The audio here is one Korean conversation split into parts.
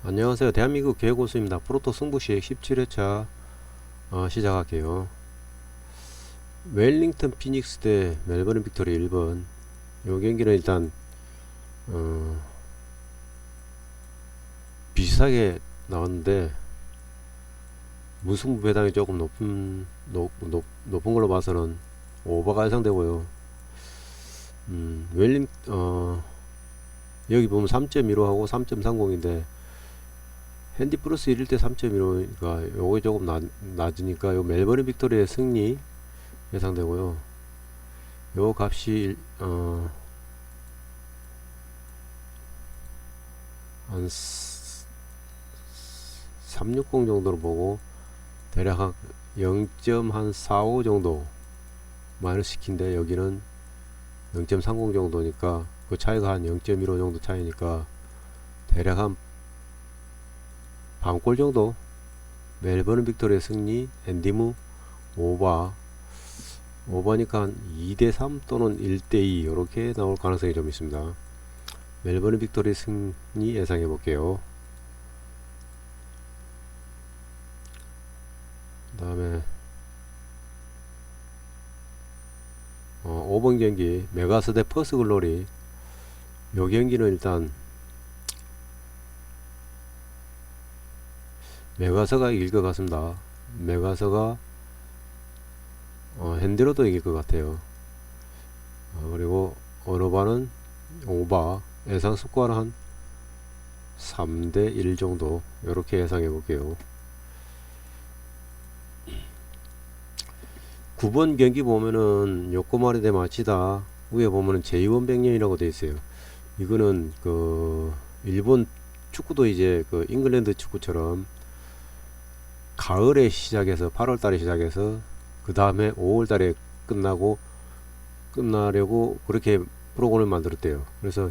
안녕하세요. 대한민국 개고수입니다. 프로토 승부시 17회차 시작할게요. 웰링턴 피닉스 대 멜버른 빅토리 1번. 요 경기는 일단 비슷하게 나왔는데 무승부 배당이 조금 높은 걸로 봐서는 오버가 예상되고요. 여기 보면 3.15하고 3.30인데 핸디 플러스 1일 때 3.15니까 요게 조금 낮으니까 요 멜버른 빅토리의 승리 예상되고요. 요 값이 한 360 정도로 보고 대략 한 0.45 정도 마이너스 시킨데 여기는 0.30 정도니까 그 차이가 한 0.15 정도 차이니까 대략 한 반골 정도. 멜버른 빅토리의 승리, 앤디무 오버니까 한 2대3 또는 1대2 이렇게 나올 가능성이 좀 있습니다. 멜버른 빅토리 승리 예상해 볼게요. 그 다음에 5번 경기 메가스 대 퍼스 글로리. 요 경기는 일단 메가서가 이길 것 같습니다. 메가서가 핸디로도 이길 것 같아요. 그리고 언어바는 오바, 예상 스코어는 한 3대1 정도 이렇게 예상해 볼게요. 9번 경기 보면은 요코마리 대 마치다 위에 보면은 제2원 백년이라고 되어 있어요. 이거는 그 일본 축구도 이제 그 잉글랜드 축구처럼 가을에 시작해서 8월달에 시작해서 그 다음에 5월달에 끝나려고 그렇게 프로그램을 만들었대요. 그래서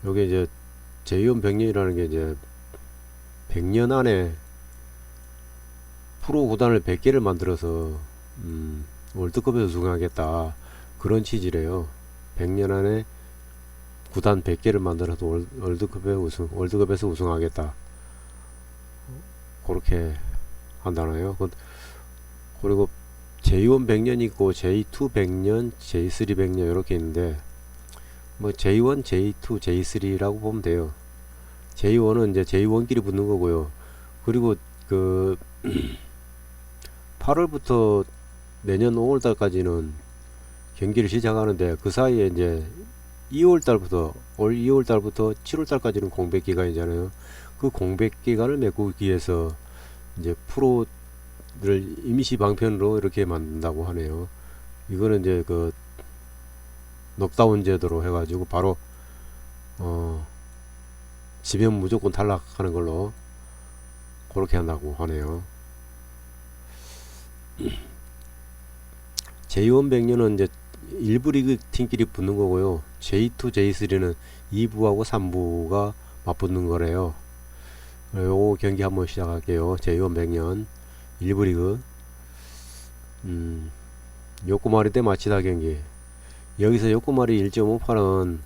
요게 이제 제2원 백년이라는 게 이제 100년 안에 프로 구단을 100개를 만들어서 월드컵에서 우승하겠다 그런 취지래요. 100년 안에 구단 100개를 만들어서 월드컵에서 우승하겠다 그렇게 한다나요. 그리고 J1 100년 있고 J2 100년, J3 100년 이렇게 있는데 뭐 J1, J2, J3라고 보면 돼요. J1은 이제 J1끼리 붙는 거고요. 그리고 그 8월부터 내년 5월달까지는 경기를 시작하는데 그 사이에 이제 올 2월달부터 7월달까지는 공백 기간이잖아요. 그 공백 기간을 메꾸기 위해서 이제 프로를 임시 방편으로 이렇게 만든다고 하네요. 이거는 이제 그 넉다운 제도로 해가지고 바로 지면 무조건 탈락하는 걸로 그렇게 한다고 하네요. J1 백년은 이제 1부 리그 팀끼리 붙는 거고요. J2, J3는 2부하고 3부가 맞붙는 거래요. 요 경기 한번 시작할게요. J1 백년 1부 리그. 요코마리 대 마치다 경기. 여기서 요코마리 1.58은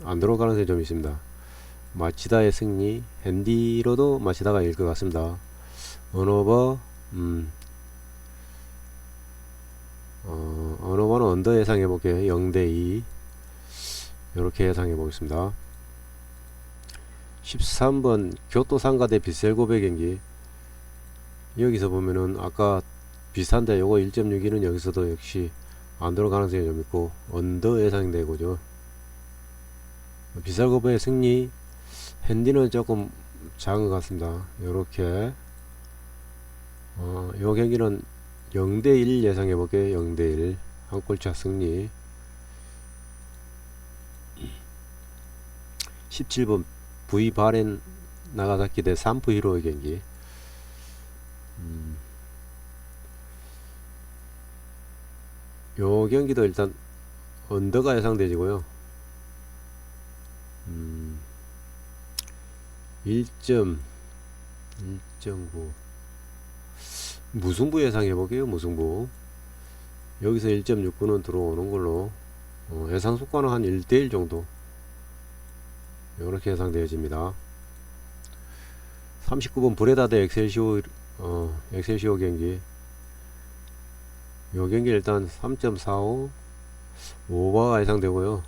안 들어올 가능성이 좀 있습니다. 마치다의 승리, 핸디로도 마치다가 이길 것 같습니다. 언어버, 언어버는 언더 예상해 볼게요. 0대2 이렇게 예상해 보겠습니다. 13번 교토상가 대 빗셀고베 경기. 여기서 보면은 아까 비슷한데 요거 1.62는 여기서도 역시 안 들어올 가능성이 좀 있고 언더 예상되고죠. 빗셀고베의 승리, 핸디는 조금 작은 것 같습니다. 요렇게 요 경기는 0대1 예상해 볼게요. 0대1 한 골차 승리. 17번 V 바렌 나가사키 대 산프 히로의 경기. 요 경기도 일단 언더가 예상되지고요. 1.9 무승부 예상해 볼게요. 무승부. 여기서 1.69는 들어오는 걸로 예상 속과는 한 1대1 정도 이렇게 예상되어집니다. 39번 브레다드 엑셀시오 엑셀시오 경기. 요 경기 일단 3.45 오버가 예상되고요.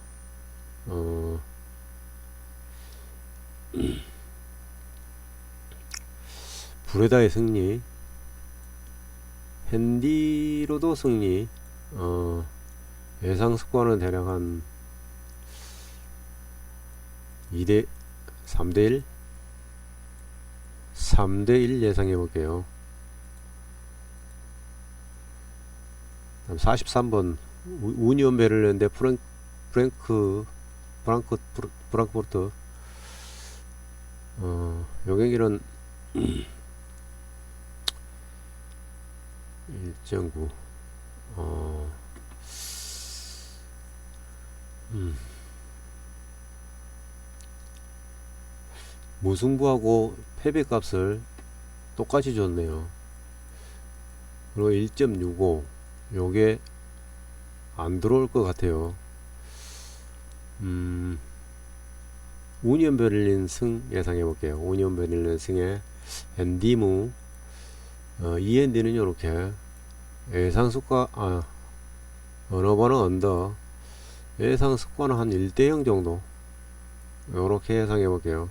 브레다의 승리, 핸디로도 승리. 예상 스코어는 대략 한 2대 3대1 3대1 예상해 볼게요. 43번 우니온 베를린 대 프랑크푸르트. 요 경기는 1.9 무승부하고 패배값을 똑같이 줬네요. 그리고 1.65 요게 안 들어올 것 같아요. 우니온 베를린 승 예상해 볼게요. 우니온 베를린 승에 엔디무. 이 엔디는 이렇게 예상 수가 어느 번은 언더, 예상 스코어는 한 1대0 정도 요렇게 예상해 볼게요.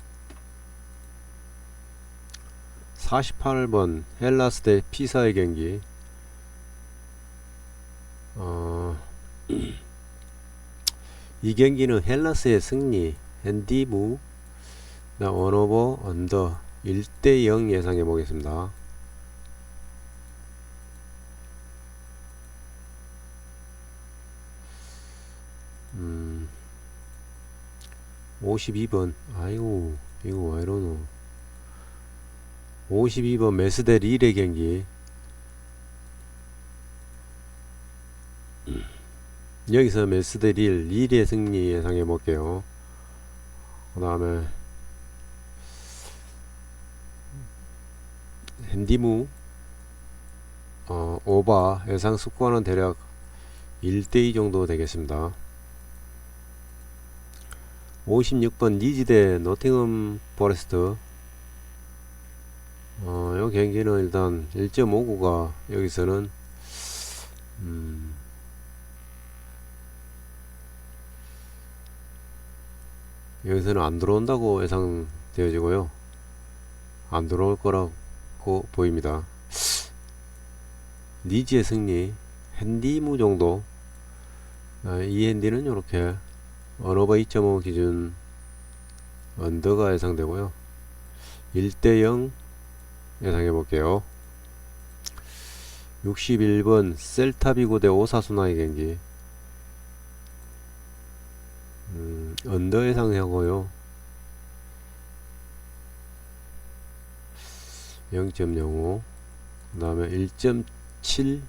48번 헬라스 대 피사의 경기. 이 경기는 헬라스의 승리, 핸디무, 원오버 언더 1대0 예상해 보겠습니다. 52번 아이고 이거 왜 이러노. 52번 메스 대 릴의 경기. 여기서 메스 대 릴의 승리 예상해 볼게요. 그 다음에 핸디무 오바 예상 스코어는 대략 1대2 정도 되겠습니다. 56번 리즈 대 노팅엄 포레스트. 요 경기는 일단 1.59가 여기서는 여기서는 안 들어온다고 예상되어지고요. 안 들어올 거라고 보입니다. 리즈의 승리, 핸디무 정도. 이 핸디는 이렇게 언어버 2.5 기준 언더가 예상되고요. 1대0 예상해 볼게요. 61번 셀타비고 대 오사수나의 경기. 언더 예상하고요. 0.05 그 다음에 1.7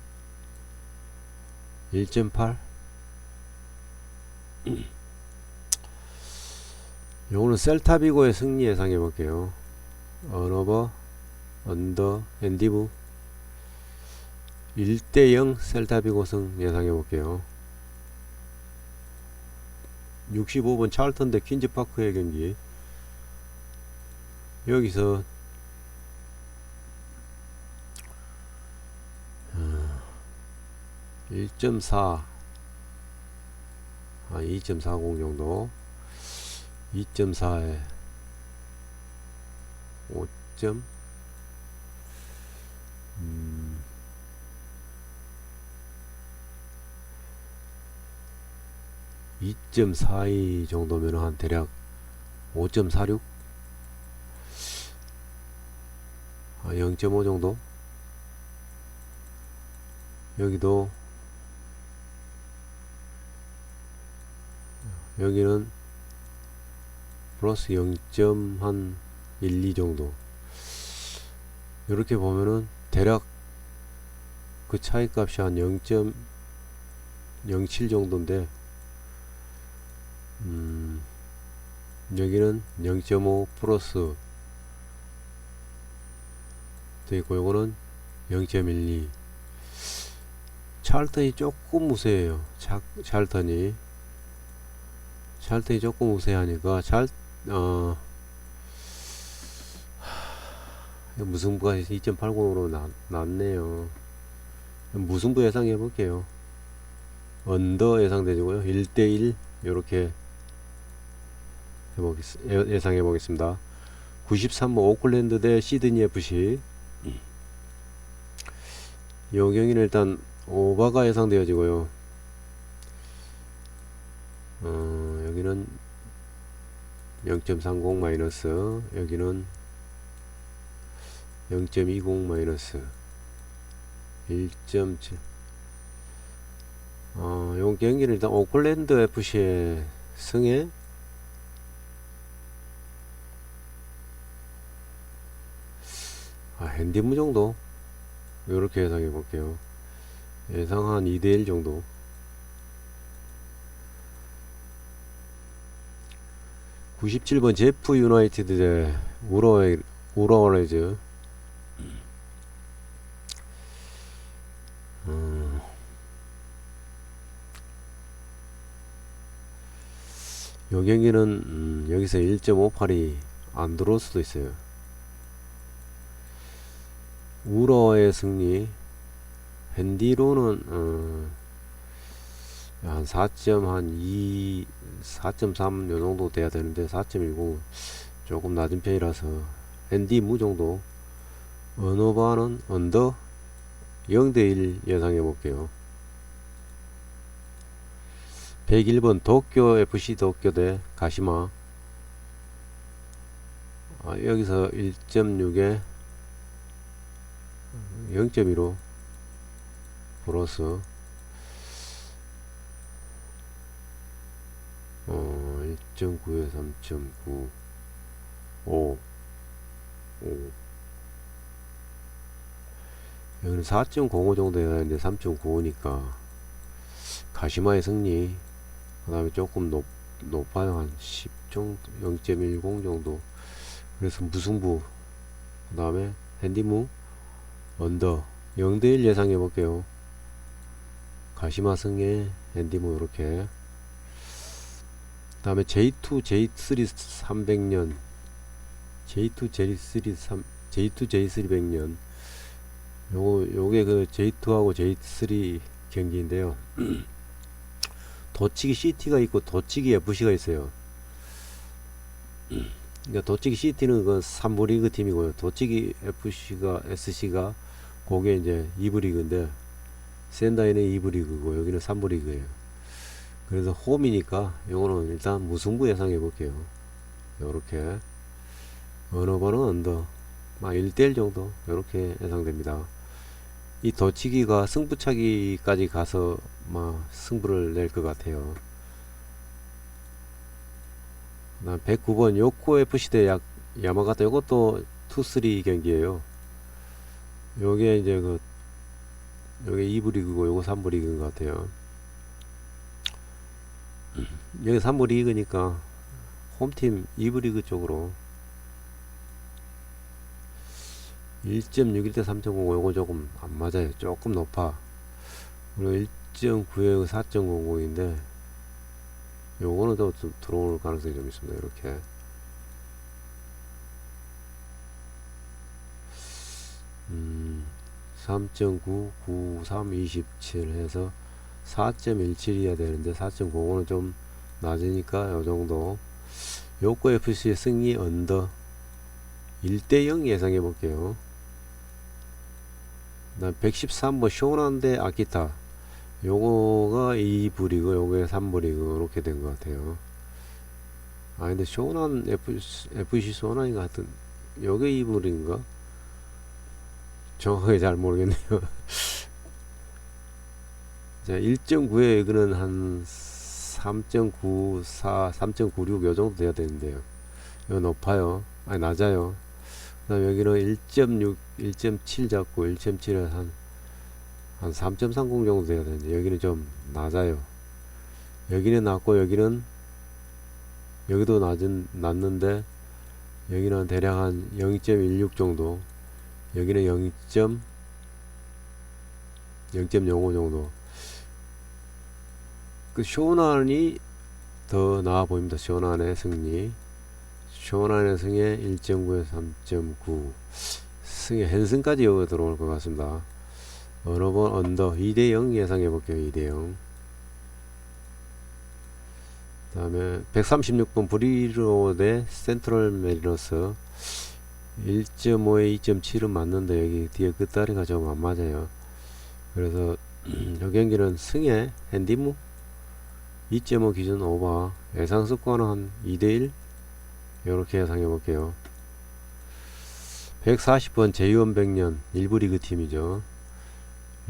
1.8 요거는 셀타비고의 승리 예상해 볼게요. 언어버 언더 엔디브 1대0 셀타비고 승 예상해 볼게요. 65번 찰턴 대 퀸즈파크의 경기. 여기서 1.4 2.40 정도. 2.4에 5점 2.42 정도면 한 대략 5.46 0.5 정도. 여기도 여기는 플러스 0.12 정도. 이렇게 보면은 대략 그 차이 값이 한 0.07 정도인데 여기는 0.5 플러스 되어있고 요거는 0.12. 찰턴이 조금 우세해요. 찰턴이 조금 우세하니까 무승부가 2.80으로 났네요. 무승부 예상해 볼게요. 언더 예상되고요. 1대1 이렇게 예상해 보겠습니다. 93번 오클랜드 대 시드니 FC. 이 경기는 일단 오바가 예상되어지고요. 여기는 0.30 마이너스, 여기는 0.20 마이너스 1.7. 요 경기는 일단 오클랜드 FC의 승에 핸디무 정도 요렇게 예상해 볼게요. 예상 한 2대1 정도. 97번 제프 유나이티드 대 우러레즈. 요 경기는 여기서 1.58이 안 들어올 수도 있어요. 우러의 승리. 핸디로는 한 4.2, 4.3 요정도 돼야 되는데 4.10 조금 낮은 편이라서 핸디무 정도. 언어바는 언더 0대1 예상해 볼게요. 101번 도쿄 FC 도쿄 대 가시마. 여기서 1.6에 0.15 플러스 1.9에 3.9 5 여기는 4.05 정도 해야 되는데 3.95니까 가시마의 승리. 그 다음에 조금 높아요. 한 10 정도, 0.10 정도. 그래서 무승부. 그 다음에 핸디무 언더 0대1 예상해 볼게요. 가시마 승에 핸디무 이렇게. 그 다음에 J2 J3 300년 J2 J3 100년. 요게 그 J2하고 J3 경기인데요. 도치기 CT가 있고 도치기 FC가 있어요. 그러니까 도치기 CT는 그 3부 리그 팀이고요. 도치기 SC가 그게 이제 2부 리그인데 센다이는 2부 리그고 여기는 3부 리그예요. 그래서 홈이니까 요거는 일단 무승부 예상해 볼게요. 요렇게. 어느 번은 언더 1대1 정도 요렇게 예상됩니다. 이 도치기가 승부차기까지 가서 승부를 낼 것 같아요. 109번 요코 FC 대 야마가타. 요것도 2-3 경기예요. 요게 이제 요게 2부 리그고 요거 3부 리그인 것 같아요. 여기 3부 리그니까 홈팀 2부 리그 쪽으로 1.61 대 3.05 요거 조금 안 맞아요. 조금 높아. 그리고 1.9에 4.00인데 요거는 더 들어올 가능성이 좀 있습니다. 이렇게. 음, 3.9, 93, 27 해서 4.17이어야 되는데 4.05는 좀 낮으니까 요 정도. 요코 FC의 승리 언더 1대0 예상해 볼게요. 113번 쇼난 대 아키타. 요거가 2부 리그, 요게 3부 리그 이렇게 된 것 같아요. 근데 쇼난 FC 쇼난인가 하여튼 요게 2부 리그인가? 정확하게 잘 모르겠네요. 자, 1.9에 이거는 한 3.94, 3.96 요 정도 돼야 되는데요. 이거 높아요. 낮아요. 그 다음 여기는 1.6, 1.7 잡고 1.7에 한 3.30 정도 돼야 되는데 여기는 좀 낮아요. 여기는 낮고 여기도 낮는데 여기는 대략 한 0.16 정도. 여기는 0.05 정도. 그 쇼난이 더 나아 보입니다. 쇼난의 승리. 쇼난의 승에 1.9에 3.9 승의 헨슨까지 여기 들어올 것 같습니다. 어느 번 언더 2대0 예상해 볼게요. 2대0. 그 다음에 136번 브리로 대 센트럴 메리너스 1.5에 2.7은 맞는데 여기 뒤에 끝다리가 좀 안 맞아요. 그래서 이 경기는 승의 핸디무 2.5 기준 오버 예상 스코어는 한 2대1 이렇게 예상해 볼게요. 140번 제이원백년 일부 리그 팀이죠.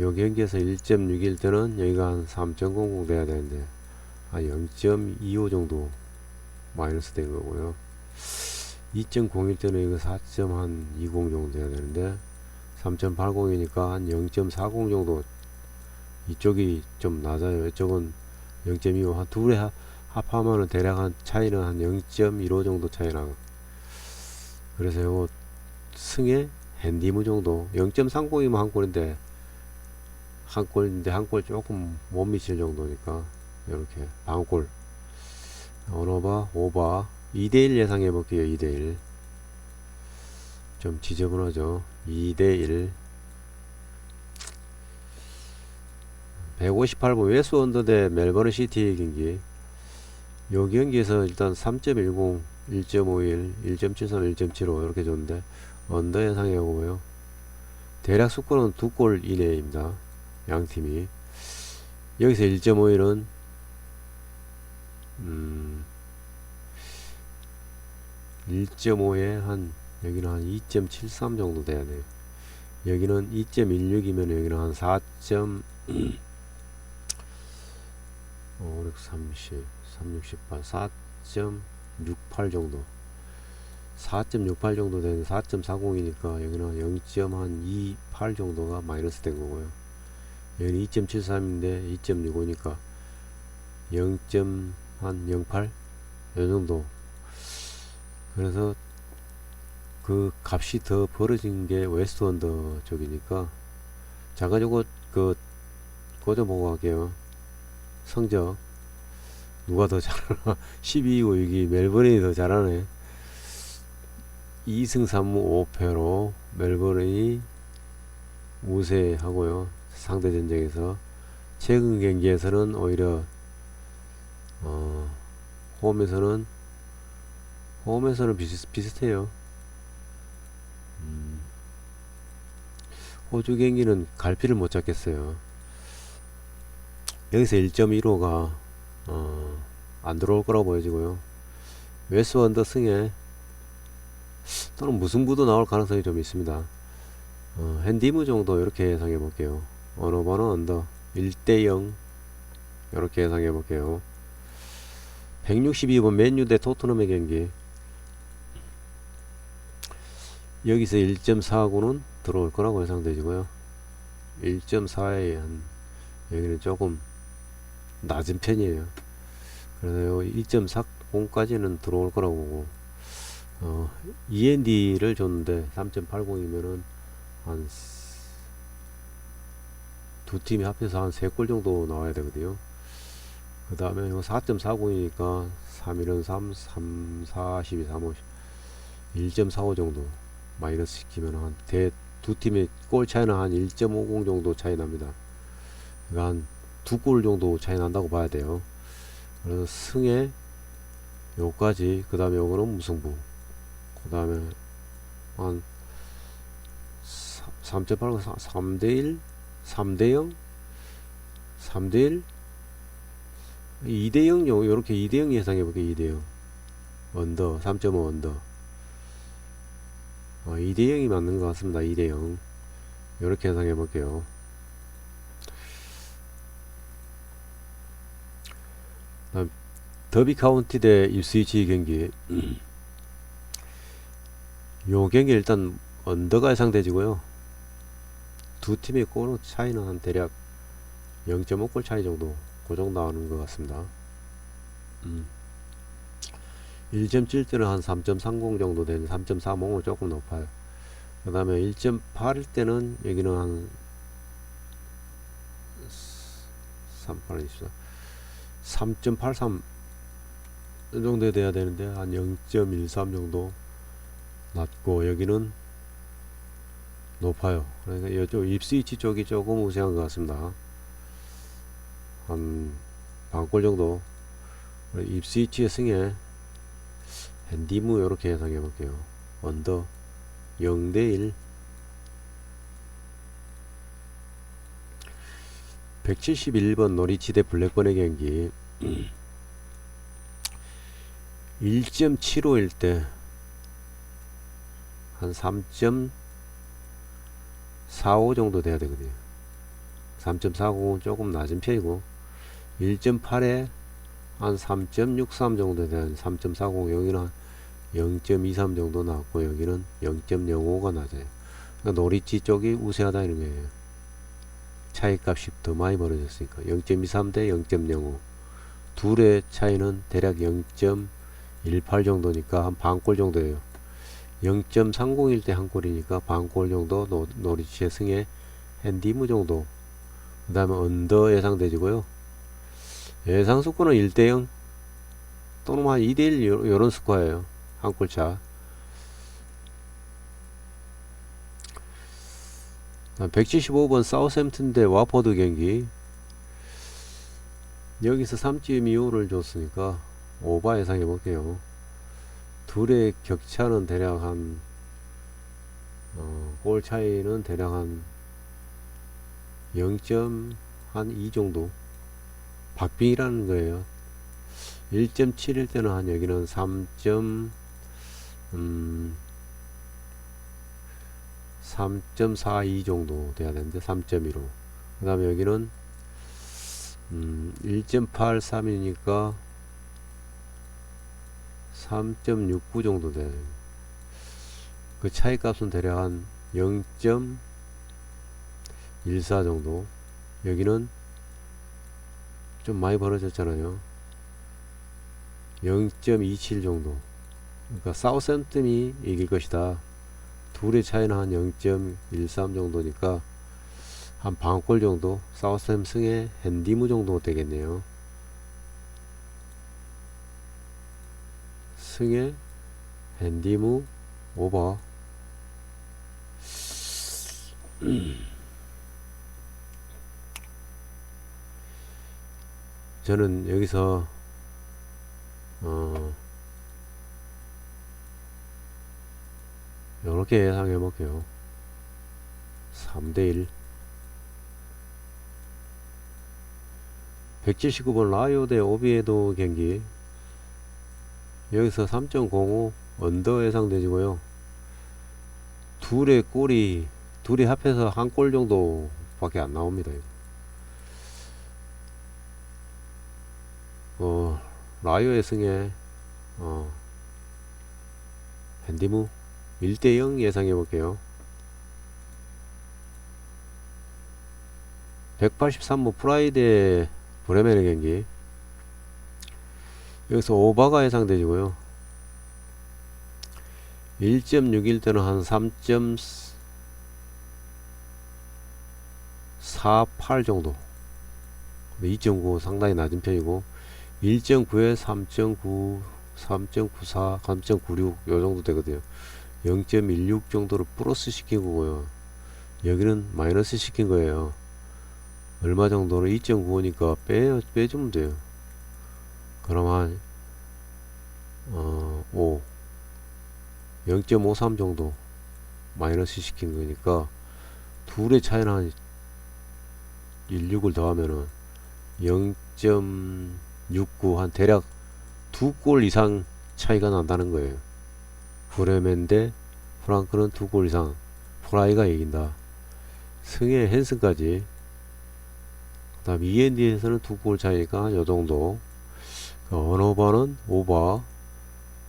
요 경기에서 1.6일 때는 여기가 한 3.00 돼야 되는데 한 0.25 정도 마이너스 된 거고요. 2.01 때는 이거 4.20 정도 돼야 되는데 3.80이니까 한 0.40 정도 이쪽이 좀 낮아요. 이쪽은 0.25 한 둘에 합하면은 대략 한 차이는 한 0.15 정도 차이 나고 그래서 요거 승의 핸디무 정도 0.30이면 한 골인데 한 골 조금 못 미칠 정도니까 이렇게 반골 언어바 오바 2대1 예상해 볼게요. 2대1 좀 지저분하죠. 2대1 158번 웨스 원더 대 멜버른 시티 경기 요 경기에서 일단 3.10 1.51 1.73 1.75 이렇게 줬는데 언더 예상해 보고요. 대략 스코어는 2골 이내입니다. 양팀이 여기서 1.51은 1.5에 한 여기는 한 2.73 정도 돼야 돼요. 여기는 2.16이면 여기는 한 4. 5, 6, 30, 368, 4.68 정도 4.68 정도 되는 4.40이니까 여기는 0.28 정도가 마이너스 된 거고요. 여기는 2.73인데 2.65니까 0.08 요 정도. 그래서 그 값이 더 벌어진 게 웨스트 원더 쪽이니까 잠깐 요거 그 꽂아보고 갈게요. 성적 누가 더 잘하나 12고 여기 멜버른이 더 잘하네. 2승 3무 5패로 멜버른이 우세하고요. 상대 전적에서 최근 경기에서는 오히려 홈에서는 비슷해요. 호주 경기는 갈피를 못 잡겠어요. 여기서 1.15가 안 들어올 거라고 보여지고요. 웨스 원더 승에 또는 무승부도 나올 가능성이 좀 있습니다. 핸디무 정도 이렇게 예상해 볼게요. 어느 번호 언더 1대0 이렇게 예상해 볼게요. 162번 맨유 대 토트넘의 경기 여기서 1.49는 들어올 거라고 예상되지고요. 1.4에 한 여기는 조금 낮은 편이에요. 그래서 2.40까지는 들어올 거라고 보고 END를 줬는데 3.80이면은 한 두 팀이 합해서 한 3골 정도 나와야 되거든요. 그 다음에 4.40이니까 3, 1은 3, 3, 4, 12, 3, 5, 1.45 정도 마이너스 시키면 두 팀의 골 차이는 한 1.50 정도 차이 납니다. 그러니까 한 2골 정도 차이 난다고 봐야 돼요. 그래서 승에 요까지, 그 다음에 요거는 무승부, 그 다음에 한 3.8, 3대1, 3대0, 3대1, 2대0, 요렇게 2대0 예상해볼게요. 2대0 언더 3.5 언더 2대0이 맞는 것 같습니다. 2대0 요렇게 예상해볼게요. 더비 카운티 대 입스위치 경기 요 경기 일단 언더가 예상되지고요. 두 팀의 골 차이는 한 대략 0.5골 차이 정도 그 정도 나오는 것 같습니다. 1.7 때는 한 3.30 정도 되는 3.40은 조금 높아요. 그 다음에 1.8일 때는 여기는 한 3.83 정도 돼야 되는데 한 0.13 정도 낮고, 여기는 높아요. 그러니까 이쪽 입스위치 쪽이 조금 우세한 것 같습니다. 한 반골 정도. 입스위치의 승에 핸디무 이렇게 예상해 볼게요. 언더 0대1 171번 놀이치대 블랙번의 경기 1.75일 때 한 3.45 정도 돼야 되거든요. 3.40은 조금 낮은 편이고 1.8에 한 3.63 정도 되는 3.40 여기는 0.23 정도 나왔고 여기는 0.05가 낮아요. 그러니까 놀이치 쪽이 우세하다는 거예요. 차이값이 더 많이 벌어졌으니까 0.23 대 0.05 둘의 차이는 대략 0.18 정도니까 한 반골 정도예요. 0.30일 때 한 골이니까 반골 정도 놀이치의 승에 핸디무 정도. 그 다음에 언더 예상되지고요. 예상 스코어는 1대0 또는 한 2대1 요런 스코어예요. 한 골차. 175번 사우샘튼 대 와포드 경기. 여기서 3.25를 줬으니까 오바 예상해 볼게요. 둘의 격차는 대략 한 골 차이는 대략 한 0.2 정도 박빙이라는 거예요. 1.7일 때는 한 여기는 3.42 정도 돼야 되는데 3.15. 그 다음에 여기는 1.83이니까 3.69 정도 돼요. 그 차이 값은 대략 한 0.14 정도. 여기는 좀 많이 벌어졌잖아요. 0.27 정도. 그러니까 사우샘튼이 이길 것이다. 둘의 차이는 한 0.13 정도니까 한 반골 정도. 사우샘 승의 핸디무 정도 되겠네요. 승의 핸디무 오버. 저는 여기서 이렇게 예상해 볼게요. 3대1 179번 라이오 대 오비에도 경기. 여기서 3.05 언더 예상되지고요. 둘의 골이 둘이 합해서 한 골 정도 밖에 안 나옵니다. 라이오의 승에 핸디무 1대0 예상해 볼게요. 183번 프라이드 브레멘의 경기. 여기서 오바가 예상되지고요. 1.6일 때는 한 3.48 정도. 2.9 상당히 낮은 편이고 1.9에 3.9, 3.94, 3.96 요 정도 되거든요. 0.16 정도를 플러스 시킨 거고요. 여기는 마이너스 시킨 거예요. 얼마 정도는 2.95니까 빼주면 돼요. 그럼 한 5, 0.53 정도 마이너스 시킨 거니까 둘의 차이는 한 16을 더하면은 0.69 한 대략 2골 이상 차이가 난다는 거예요. 브레멘 대 프랑크는 2골 이상 프라이가 이긴다. 승의 헨슨까지. 그 다음 END에서는 2골 차이니까 요정도. 언어바는 오바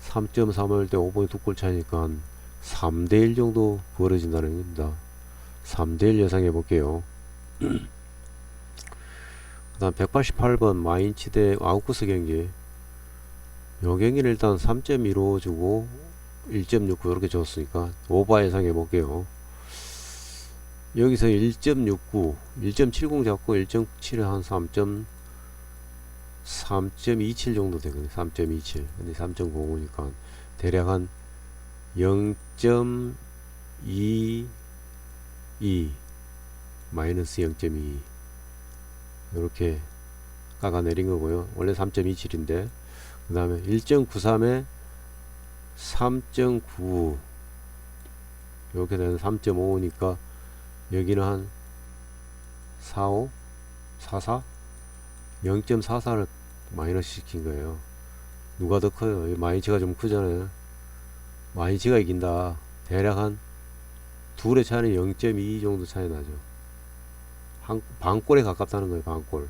3.35일 때 5번이 2골 차이니까 한 3대1 정도 벌어진다는 겁니다. 3대1 예상해 볼게요. 그 다음 188번 마인츠 대 아우크스 경기. 요 경기는 일단 3.15 주고 1.69 이렇게 줬으니까 오바 예상해 볼게요. 여기서 1.69, 1.70 잡고 1.7에 한 3.27 정도 되거든요. 3.27. 근데 3.05니까 대략 한 0.2 2 마이너스 0.2 이렇게 깎아 내린 거고요. 원래 3.27인데 그 다음에 1.93에 3.9 이렇게 되는 3.55니까 여기는 한 45 44 0.44를 마이너스 시킨 거예요. 누가 더 커요? 마이너스가 좀 크잖아요. 마이너스가 이긴다. 대략 한 둘의 차이는 0.2 정도 차이 나죠. 반골에 가깝다는 거예요. 반골.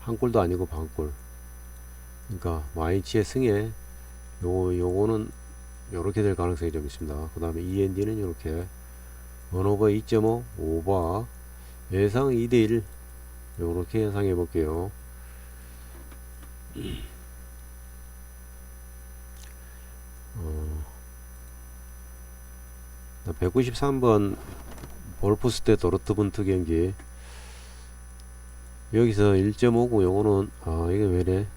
한 골도 아니고 반골. 그러니까 마이너스의 승에 요거는 요렇게 될 가능성이 좀 있습니다. 그 다음에 END는 요렇게 1오버 2.5 오버 예상 2대1 요렇게 예상해 볼게요. 193번 볼프스테 도르트문트 경기 여기서 1.59 요거는 이게 왜래?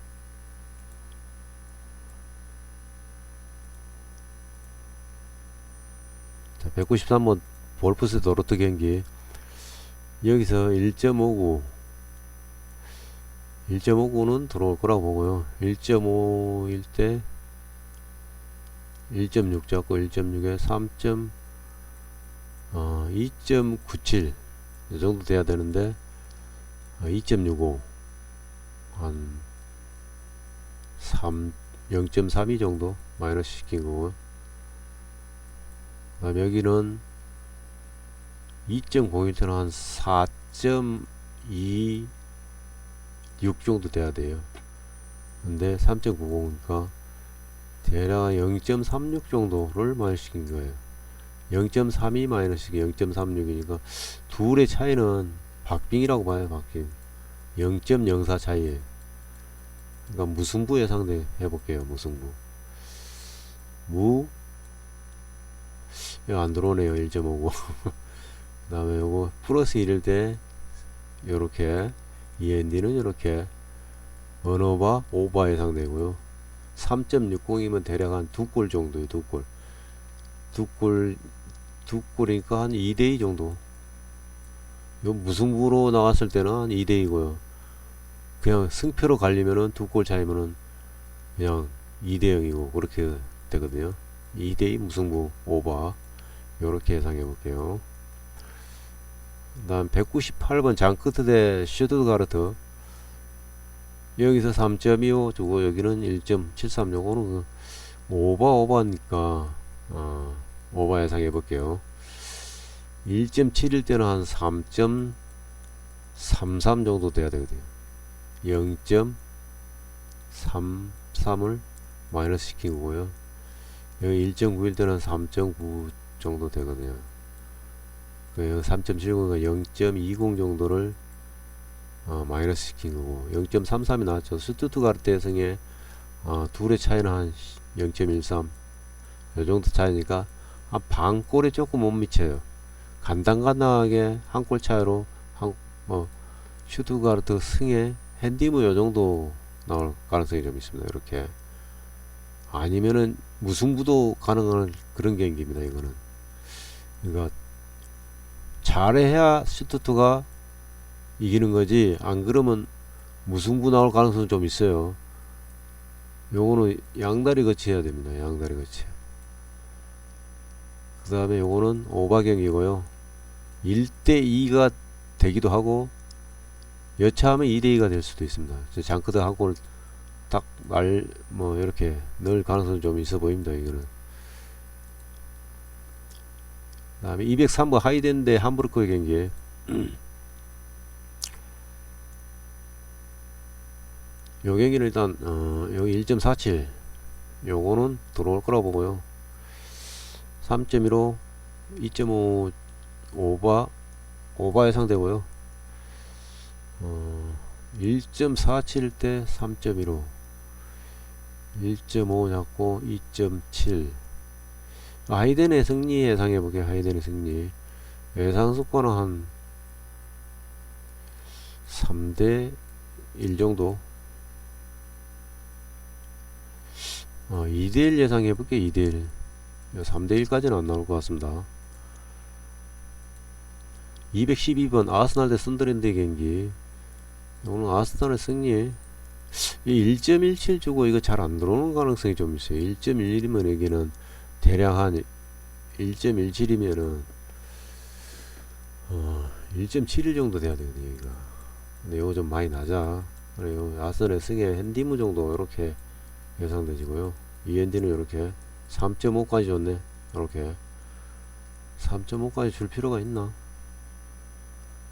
자, 193번 볼프스테 도르트 경기 여기서 1.59는 들어올 거라고 보고요. 1.5일 때 1.6 잡고 1.6에 2.97 이 정도 돼야 되는데 2.65 한 0.32 정도 마이너스 시킨 거고 그 다음에 여기는 2.01 때는 한 4.26 정도 돼야 돼요. 근데 3.90이니까 대략 0.36 정도를 마이너스 시킨 거예요. 0.32 마이너스 0.36이니까 둘의 차이는 박빙이라고 봐요. 박빙 0.04 차이에 그러니까 무승부 예상돼 해볼게요. 무승부 안 들어오네요. 1.59 그 다음에 요거 플러스 1일 때 요렇게 END는 요렇게 언어바 오바 예상되고요. 3.60이면 대략 한 2골 정도예요. 2골이니까 한 2대2 정도. 요 무승부로 나왔을 때는 한 2대2고요. 그냥 승표로 갈리면은 2골 차이면은 그냥 2대0이고 그렇게 되거든요. 2대2 무승부 오바 요렇게 예상해 볼게요. 그 다음 198번 장크트 대 슈투트가르트 여기서 3.25 주고 여기는 1.73 요거는 오버니까 오버 예상해 볼게요. 1.7일 때는 한 3.33 정도 돼야 되거든요. 0.33을 마이너스 시킨 거고요. 여기 1.9일 때는 3.9 정도 되거든요. 3.70가 0.20 정도를 마이너스 시킨 거고 0.33이 나왔죠. 스투트가르트 승에 둘의 차이는 한 0.13 이 정도 차이니까 한 반골에 조금 못 미쳐요. 간단하게 한 골 차이로 슈투트가르트 승에 핸디무 요 정도 나올 가능성이 좀 있습니다. 이렇게 아니면은 무승부도 가능한 그런 경기입니다. 이거는 그러니까 잘해야 슈투트가 이기는 거지 안 그러면 무승부 나올 가능성은 좀 있어요. 요거는 양다리 거치 해야 됩니다. 양다리 거치. 그 다음에 요거는 오바 경기고요. 1대2가 되기도 하고 여차하면 2대2가 될 수도 있습니다. 장크드 한 골 딱 이렇게 넣을 가능성이 좀 있어 보입니다. 이거는. 그 다음에 203번 하이덴 대 함부르크의 경기. 요 경기는 일단 여기 1.47 요거는 들어올 거라고 보고요. 3.15 2.5 오바 예상되고요. 1.47일 때 3.15 1.5 잡고 2.7 하이덴의 승리 예상해볼게요. 하이덴의 승리 예상 스코어는 한 3대1 정도 2대1 예상해볼게요. 2대1 3대1까지는 안 나올 것 같습니다. 212번 아스날 대 썬더랜드 경기. 오늘 아스날의 승리. 1.17 주고 이거 잘 안 들어오는 가능성이 좀 있어요. 1.11이면 여기는 대략 한 1.17이면은 1.71 정도 돼야 되거든요. 여기가. 근데 이거 좀 많이 낮아. 그래요. 아스날의 승에 핸디무 정도 이렇게 예상되지고요. END는 이렇게 3.5까지 줬네. 이렇게 3.5까지 줄 필요가 있나?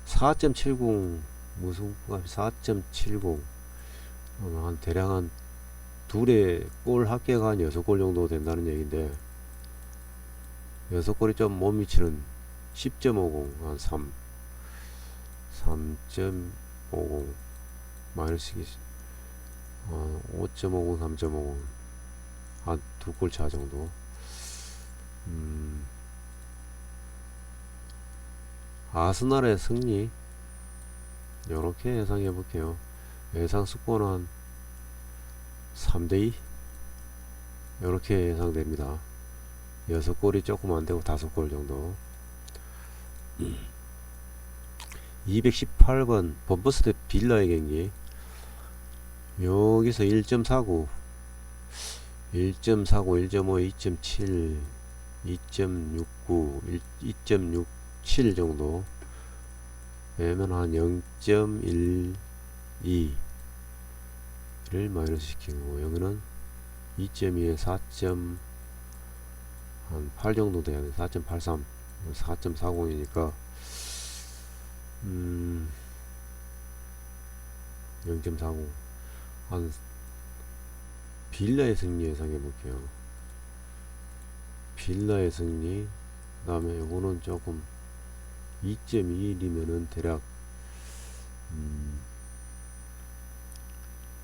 4.70 무슨 값이 4.70 한 대략 한 둘의 골 합계가 한 6골 정도 된다는 얘기인데 6골이 좀 못 미치는 10.50 한 3.50 마이너스 5.50 3.50 한 두 골 차 정도. 아스날의 승리 요렇게 예상해 볼게요. 예상 스코어는 한 3대2 요렇게 예상됩니다. 6골이 조금 안되고 5골 정도. 218번 범버스 대 빌라의 경기. 여기서 1.49 1.45 1.5 2.7 2.69 2.67 정도 되면 한 0.12를 마이너스 시키고 여기는 2.2에 4.8 정도 돼야 돼. 4.83 4.40이니까 0.40 한 빌라의 승리 예상해 볼게요. 빌라의 승리. 그 다음에 요거는 조금 2.21이면은 대략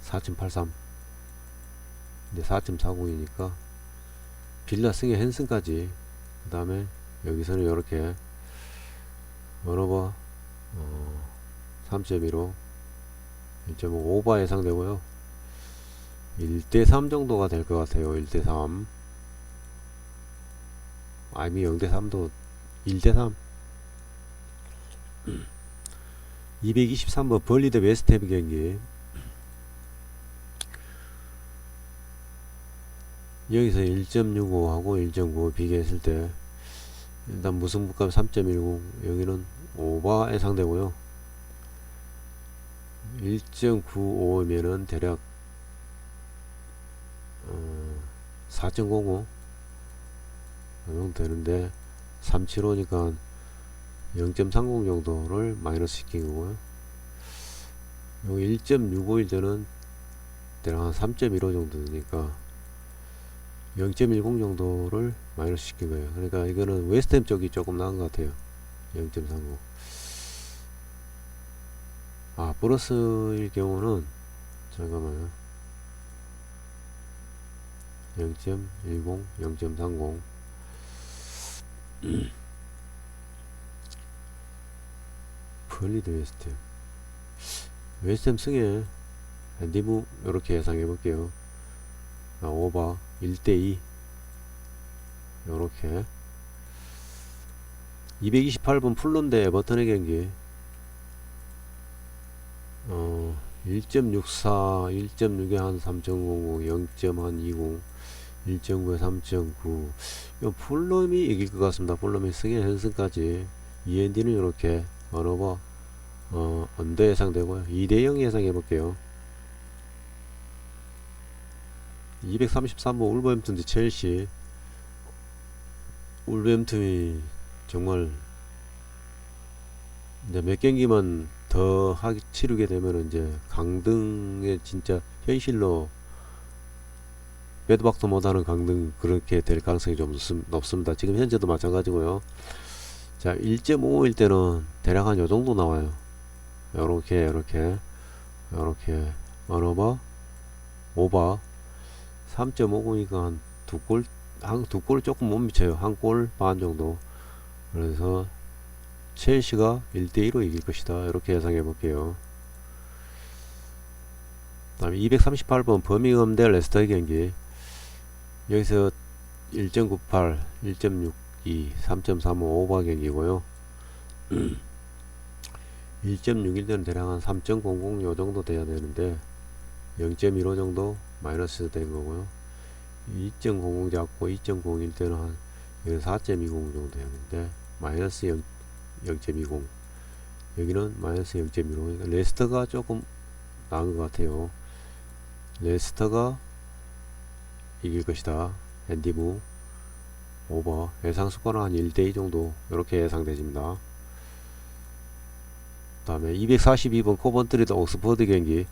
4.83 근데 4.40이니까 빌라 승의 핸슨까지. 그 다음에 여기서는 이렇게 원오버 3.15 1.5 오버 예상되고요. 1대3 정도가 될 것 같아요. 1대3 아니 0대3도 1대3. 223번 벌리 대 웨스트햄 경기. 여기서 1.65하고 1.95 비교했을 때 일단 무승부값 3.10 여기는 오버 예상되고요. 1.95면은 대략 4.05 정도 되는데 375니까 0.30 정도를 마이너스 시킨 거고요. 여기 1.65일 때는 대략 한 3.15 정도 되니까 0.10 정도를 마이너스 시킨 거예요. 그러니까 이거는 웨스트햄 쪽이 조금 나은 것 같아요. 0.35. 아 플러스일 경우는 잠깐만요. 0.10 0.30 벌리드 웨스트햄. 웨스트햄 승에 핸디무 이렇게 예상해 볼게요. 오버 1대2 요렇게. 228번 풀론 대 에버턴의 경기. 1.64 1.6에 한 3.00 0.20 1.9에 3.9 요 풀럼이 이길 것 같습니다. 풀럼이 승의 핸슨까지. END는 이렇게 원오버 언더 예상되고요. 2대0 예상해 볼게요. 233번 울버햄튼 대 첼시. 울버햄튼이 정말 이제 몇 경기만 더 치르게 되면 이제 강등의 진짜 현실로 배드박도 못하는 강등 그렇게 될 가능성이 좀 높습니다. 지금 현재도 마찬가지고요. 자 1.5일 때는 대략 한 요정도 나와요. 요렇게 원오버 오버 3.50이니까 한 두 골 조금 못 미쳐요. 한 골 반 정도. 그래서 첼시가 1대2로 이길 것이다. 이렇게 예상해 볼게요. 다음에 238번 버밍엄 대 레스터 경기. 여기서 1.98 1.62 3.35 오버 경기고요. 1.6일 때는 대략 한 3.00 요 정도 돼야 되는데 0.15 정도 마이너스 된 거고요. 2.00 잡고 2.01 때는 한 4.20 정도 되는데 마이너스 0.20 여기는 마이너스 0.15. 그러니까 레스터가 조금 나은 것 같아요. 레스터가 이길 것이다. 핸디무 오버 예상 스코어는 한 1대2 정도 이렇게 예상되집니다. 그 다음에 242번 코번트리드 옥스퍼드 경기,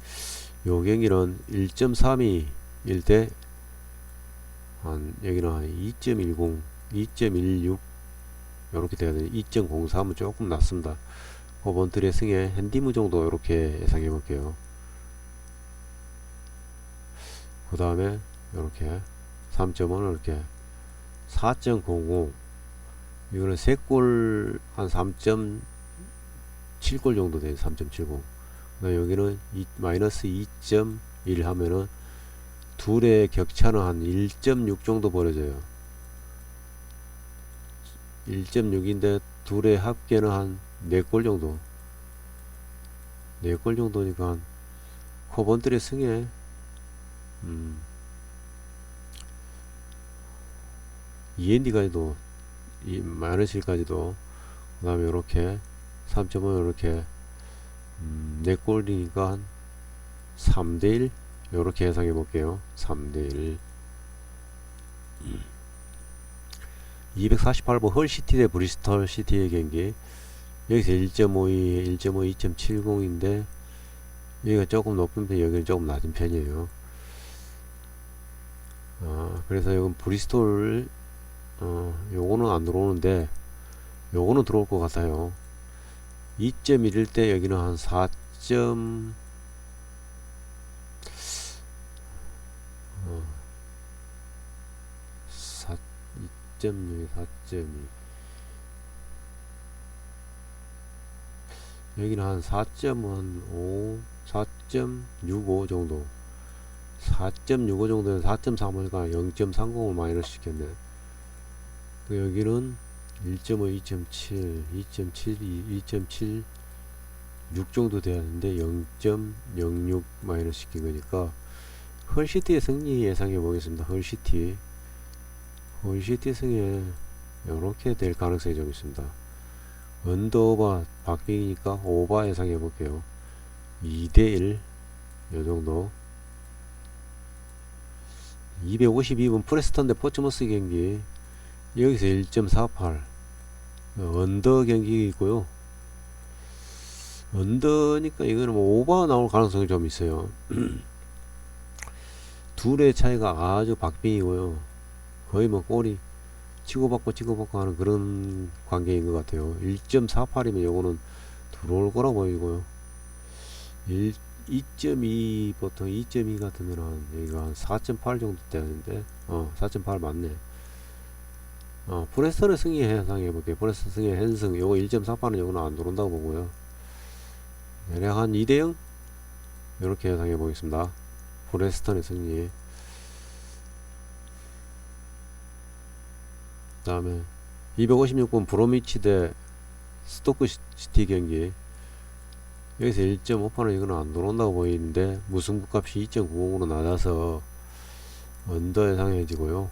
요 경기는 1.32일 때 한 여기는 한 2.10 2.16 이렇게 돼야 되는 2.03은 조금 낮습니다. 코번트리의 승에 핸디무 정도 이렇게 예상해 볼게요. 그 다음에 이렇게 3.5는 이렇게 4.00 이거는 3골 한 3.7골 정도 돼요. 3.70. 여기는 마이너스 2.1 하면은 둘의 격차는 한 1.6 정도 벌어져요. 1.6인데 둘의 합계는 한 4골 정도. 4골 정도니까 코번트리 승에 END까지도 마이너스까지도 그 다음에 이렇게 3.5 이렇게 4골이니까 한 3대1 이렇게 예상해 볼게요. 3대1 248번 헐시티 대 브리스톨 시티의 경기, 여기서 1.52 1.5 2.70인데 여기가 조금 높은 편, 여기는 조금 낮은 편이에요. 그래서 이건 브리스톨 요거는 안 들어오는데 요거는 들어올 것 같아요. 2.1일 때 여기는 한 4. 2.6, 4.2 여기는 한 4.5, 4.65 정도 4.65 정도는 4.35니까 0.30을 마이너스 시켰네. 여기는 1.5, 2.7, 2.72, 2.76 정도 돼야 하는데 0.06 마이너스 시킨 거니까 헐시티의 승리 예상해 보겠습니다. 헐시티 승에 이렇게 될 가능성이 좀 있습니다. 언더오버 박빙이니까 오버 예상해 볼게요. 2대1 요 정도. 252번 프레스턴 대 포츠머스 경기, 여기서 1.48 언더 경기이고요. 언더니까 이거는 뭐 오버 나올 가능성이 좀 있어요. 둘의 차이가 아주 박빙이고요. 거의 뭐 골이 치고받고 하는 그런 관계인 것 같아요. 1.48이면 요거는 들어올 거라 보이고요. 2.2 보통 2.2 같으면 한 여기가 한 4.8 정도 되는데 4.8 맞네. 프레스턴의 승리 예상해 볼게요. 프레스턴 승리 핸승 요거 1.48은 요거는 안 들어온다고 보고요. 대략 한 2대0 이렇게 예상해 보겠습니다. 프레스턴의 승리. 그 다음에 256번 브로미치 대 스토크 시티 경기, 여기서 1.5파는 이거는 안 들어온다고 보이는데 무승부값이 2.90으로 낮아서 언더 예상해지고요.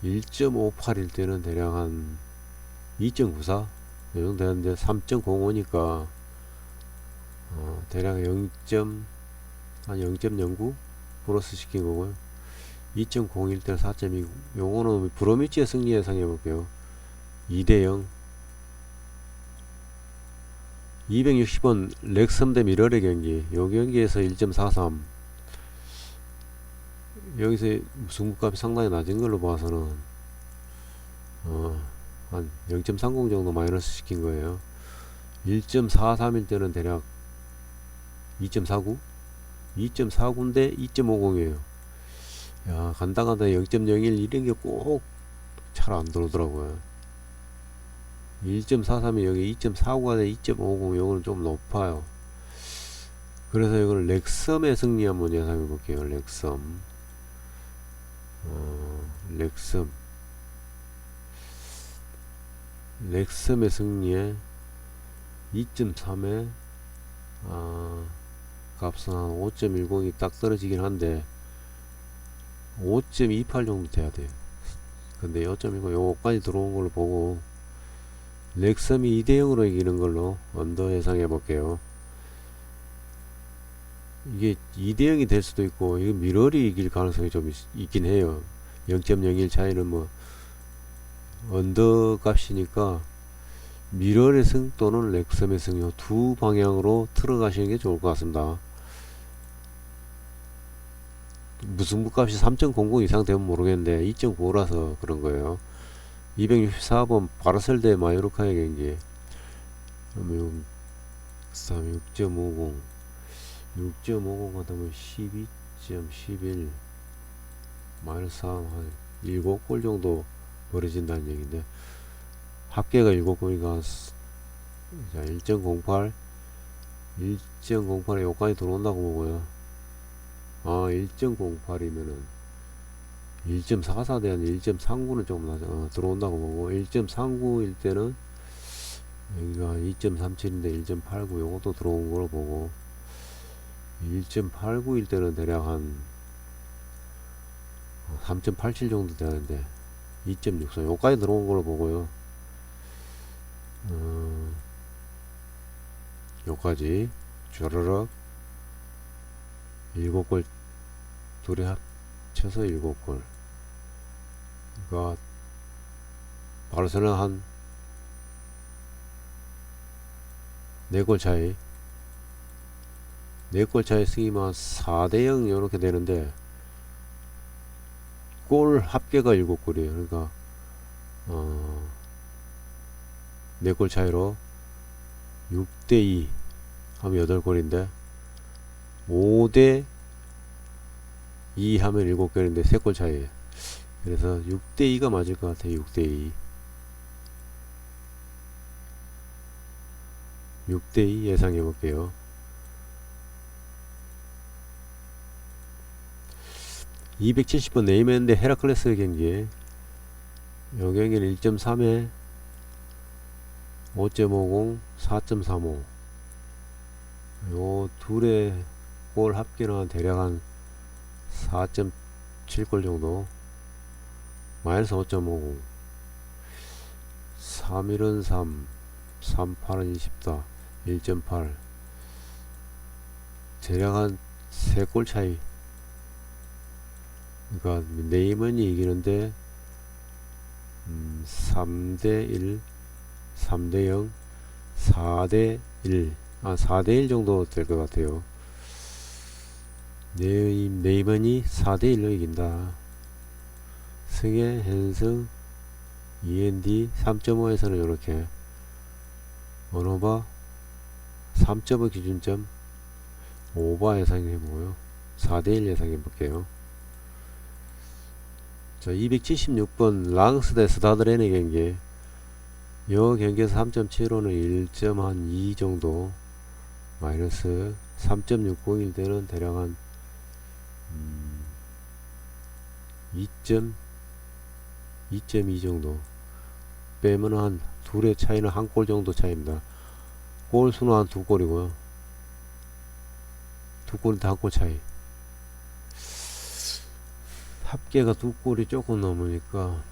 1.58일 때는 대략 한 2.94 이 정도 되는데 3.05니까 대략 0.09 플러스 시킨 거고요. 2.01 때는 4.2 요거는 브로미치의 승리 예상해 볼게요. 2대0. 260번 렉섬 대 미러의 경기, 요 경기에서 1.43 여기서 승부값이 상당히 낮은 걸로 봐서는 한 0.30 정도 마이너스 시킨 거예요. 1.43일 때는 대략 2.49 2.49인데 2.50이에요 야, 간다 0.01 이런 게 꼭 잘 안 들어오더라고요. 1.43이 여기 2.49가 돼 2.50 요거는 좀 높아요. 그래서 이걸 렉섬의 승리 한번 예상해 볼게요. 렉섬의 승리에 2.3에 값은 한 5.10이 딱 떨어지긴 한데 5.28 정도 돼야 돼요. 근데 5.10 요거까지 들어온 걸로 보고 렉섬이 2대0으로 이기는 걸로 언더 예상해 볼게요. 이게 2대0이 될 수도 있고 이거 미러리 이길 가능성이 좀 있긴 해요. 0.01 차이는 뭐 언더 값이니까 미러의 승 또는 렉섬의 승 두 방향으로 틀어가시는 게 좋을 것 같습니다. 무승부 값이 3.00 이상 되면 모르겠는데 2.95라서 그런 거예요. 264번 바르셀 대 마요르카의 경기 6.50 6.50 같으면 12.11 마이너스 3 한 7골 정도 벌어진다는 얘기인데 합계가 7골이니까 자 1.08 1.08에 여기까지 들어온다고 보고요. 1.08이면은 1.44 대한 1.39는 조금 낮아 들어온다고 보고 1.39일 때는 여기가 2.37인데 1.89 요것도 들어온 걸로 보고 1.89일 때는 대략 한 3.87 정도 되는데 2.64 요까지 들어온 걸로 보고요. 요까지 쭈르륵 7골 둘이 합쳐서 7골 그러니까 바르셀로나 한 4골 차이 4골 차이 승이면 4대0 요렇게 되는데 골 합계가 7골이에요. 그러니까 4골 차이로 6대2 하면 8골인데 5대2 하면 7골인데 3골 차이에요. 그래서 6대2가 맞을 것 같아요. 6대2 6대2 예상해 볼게요. 270번 네이먼 대 헤라클레스 경기 요 경기는 1.3에 5.50 4.35 요 둘의 골 합계는 대략 한 4.7골 정도 마이너스 5.50 3일은 3 38은 24 1.8 대략 한 3골 차이 그러니까 네이먼이 이기는데 3대1 3대0 4대1 4대1 정도 될 것 같아요. 네이먼이 4대1로 이긴다. 승의 hen승 END 3.5에서는 이렇게 언어바 3.5 기준점 오버 예상해보고요. 4대1 예상해볼게요. 자 276번 랑스 대 스타드렌의 경기 요 경기에서 3.75는 1.2 정도 마이너스 3.601 때는 대략 한 2.2 정도 빼면 한 둘의 차이는 한 골 정도 차이입니다. 골 수는 한 2골이고요. 2골인데 한 골 차이 합계가 2골이 조금 넘으니까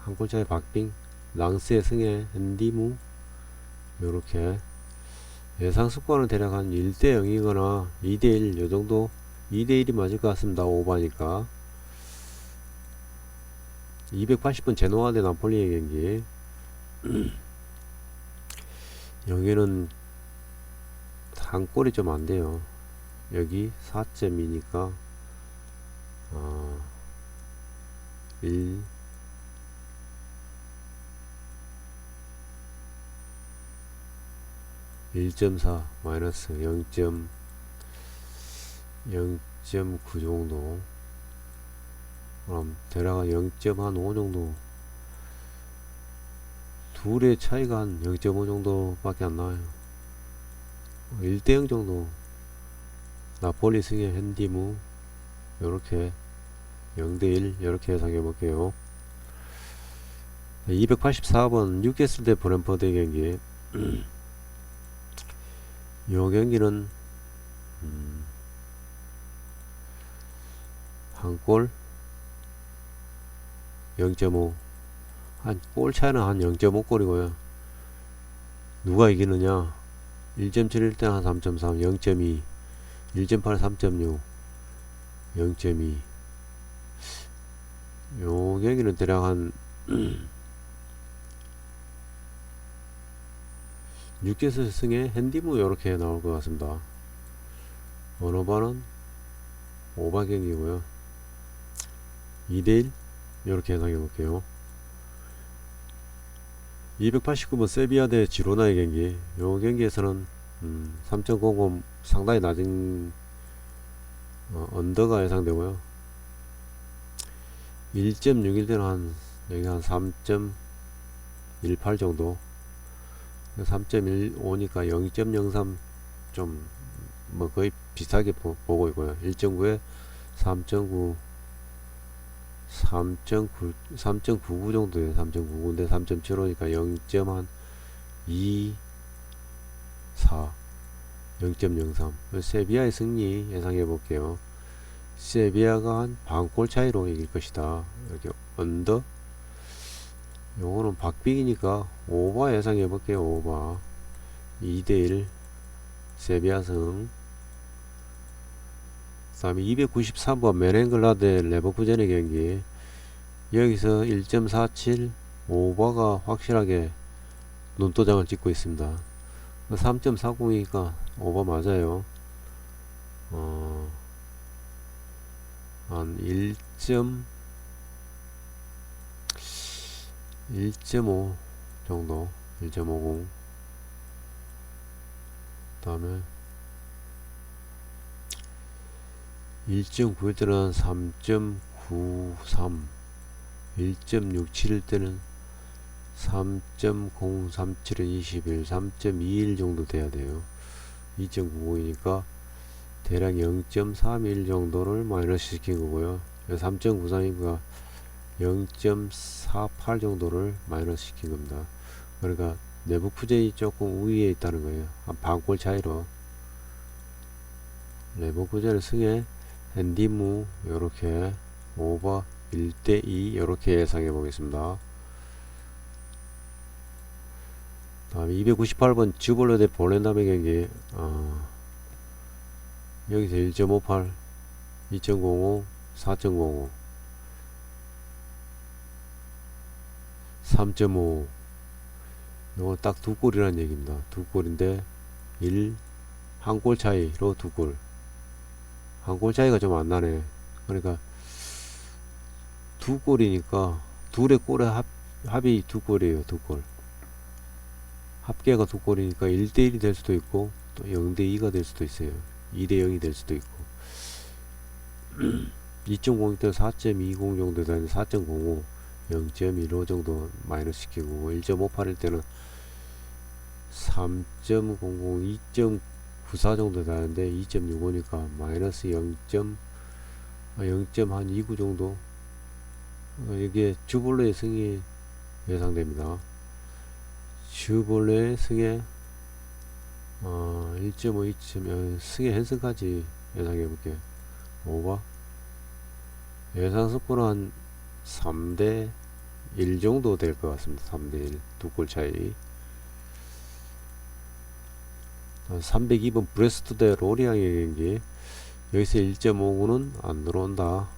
한 골 차이 박빙 랑스의 승에 엔디무 요렇게 예상 스코어는 대략 한 1대0이거나 2대1 요정도 2대1이 맞을 것 같습니다. 오바니까 280번 제노아 대 나폴리의 경기 여기는 한 골이 좀 안돼요. 여기 4.2니까 1 1.4 마이너스 0.9 정도 그럼 대략 0.5 정도 둘의 차이가 한 0.5 정도 밖에 안 나와요. 1대0 정도 나폴리 승의 핸디무 요렇게 0대1 요렇게 예상해 볼게요. 284번 뉴캐슬 대 브랜퍼드 경기. 요 경기는 한 골 0.5, 한 골 차이는 한 0.5골이고요. 누가 이기느냐? 1.7 1대 한 3.3, 0.2, 1.8 3.6, 0.2. 요 경기는 대략 한 뉴캐슬 승에 핸디무 요렇게 나올 것 같습니다. 번호반은 오바 경기고요. 2대1 요렇게 예상해 볼게요. 289번 세비야 대 지로나의 경기. 요 경기에서는 3.00 상당히 낮은 언더가 예상되고요. 1.61대는 한 여기 한 3.18 정도, 3.15니까 0.03 좀 뭐 거의 비슷하게 보고 있고요. 1.9에 3.9, 3.99 정도에 3.99인데 3.75니까 0.2, 4, 0.03. 세비야의 승리 예상해 볼게요. 세비야가 한 반골 차이로 이길 것이다. 이렇게 언더. 요거는 박빙이니까 오버 예상해 볼게요. 오버. 2대1 세비야 승. 그 다음에 293번 메넨글라 대 레버쿠젠의 경기. 여기서 1.47 오버가 확실하게 눈도장을 찍고 있습니다. 3.40이니까 오버 맞아요. 한 1.5 정도, 1.50. 그 다음에 1.9일 때는 3.93, 1.67일 때는 3.037은 21, 3.21 정도 돼야 돼요. 2.95이니까 대략 0.31 정도를 마이너스 시킨 거고요. 3.93이니까 0.48 정도를 마이너스 시킨 겁니다. 그러니까 내부 푸젠이 조금 우위에 있다는 거예요. 한 반골 차이로. 레버쿠젠의 승에 핸디무 요렇게 오버 1대2 요렇게 예상해 보겠습니다. 다음에 298번 주볼레 대 볼렌담의 경기. 여기서 1.58, 2.05, 4.05, 3.5. 요건 딱 두 골이라는 얘기입니다. 두 골인데 한 골 차이로 두 골. 한 골 차이가 좀 안 나네. 그러니까 두 골이니까 둘의 골의 합이 두 골이에요. 두 골. 합계가 두 골이니까 1대1이 될 수도 있고 또 0대2가 될 수도 있어요. 2대0이 될 수도 있고. 2.06 때는 4.20 정도 되는데 4.05, 0.15 정도 마이너스 시키고, 1.58일 때는 3.00, 2.94 정도 되는데 2.65니까 마이너스 0.29 정도. 이게 주볼레의 승이 예상됩니다. 주볼레의 승에 1.5, 2점 승의 핸승까지 예상해 볼게요. 오버. 예상 스코어는 한 3대1 정도 될 것 같습니다. 3대1 두 골 차이. 302번 브레스트 대 로리앙의 경기. 여기서 1.59는 안 들어온다.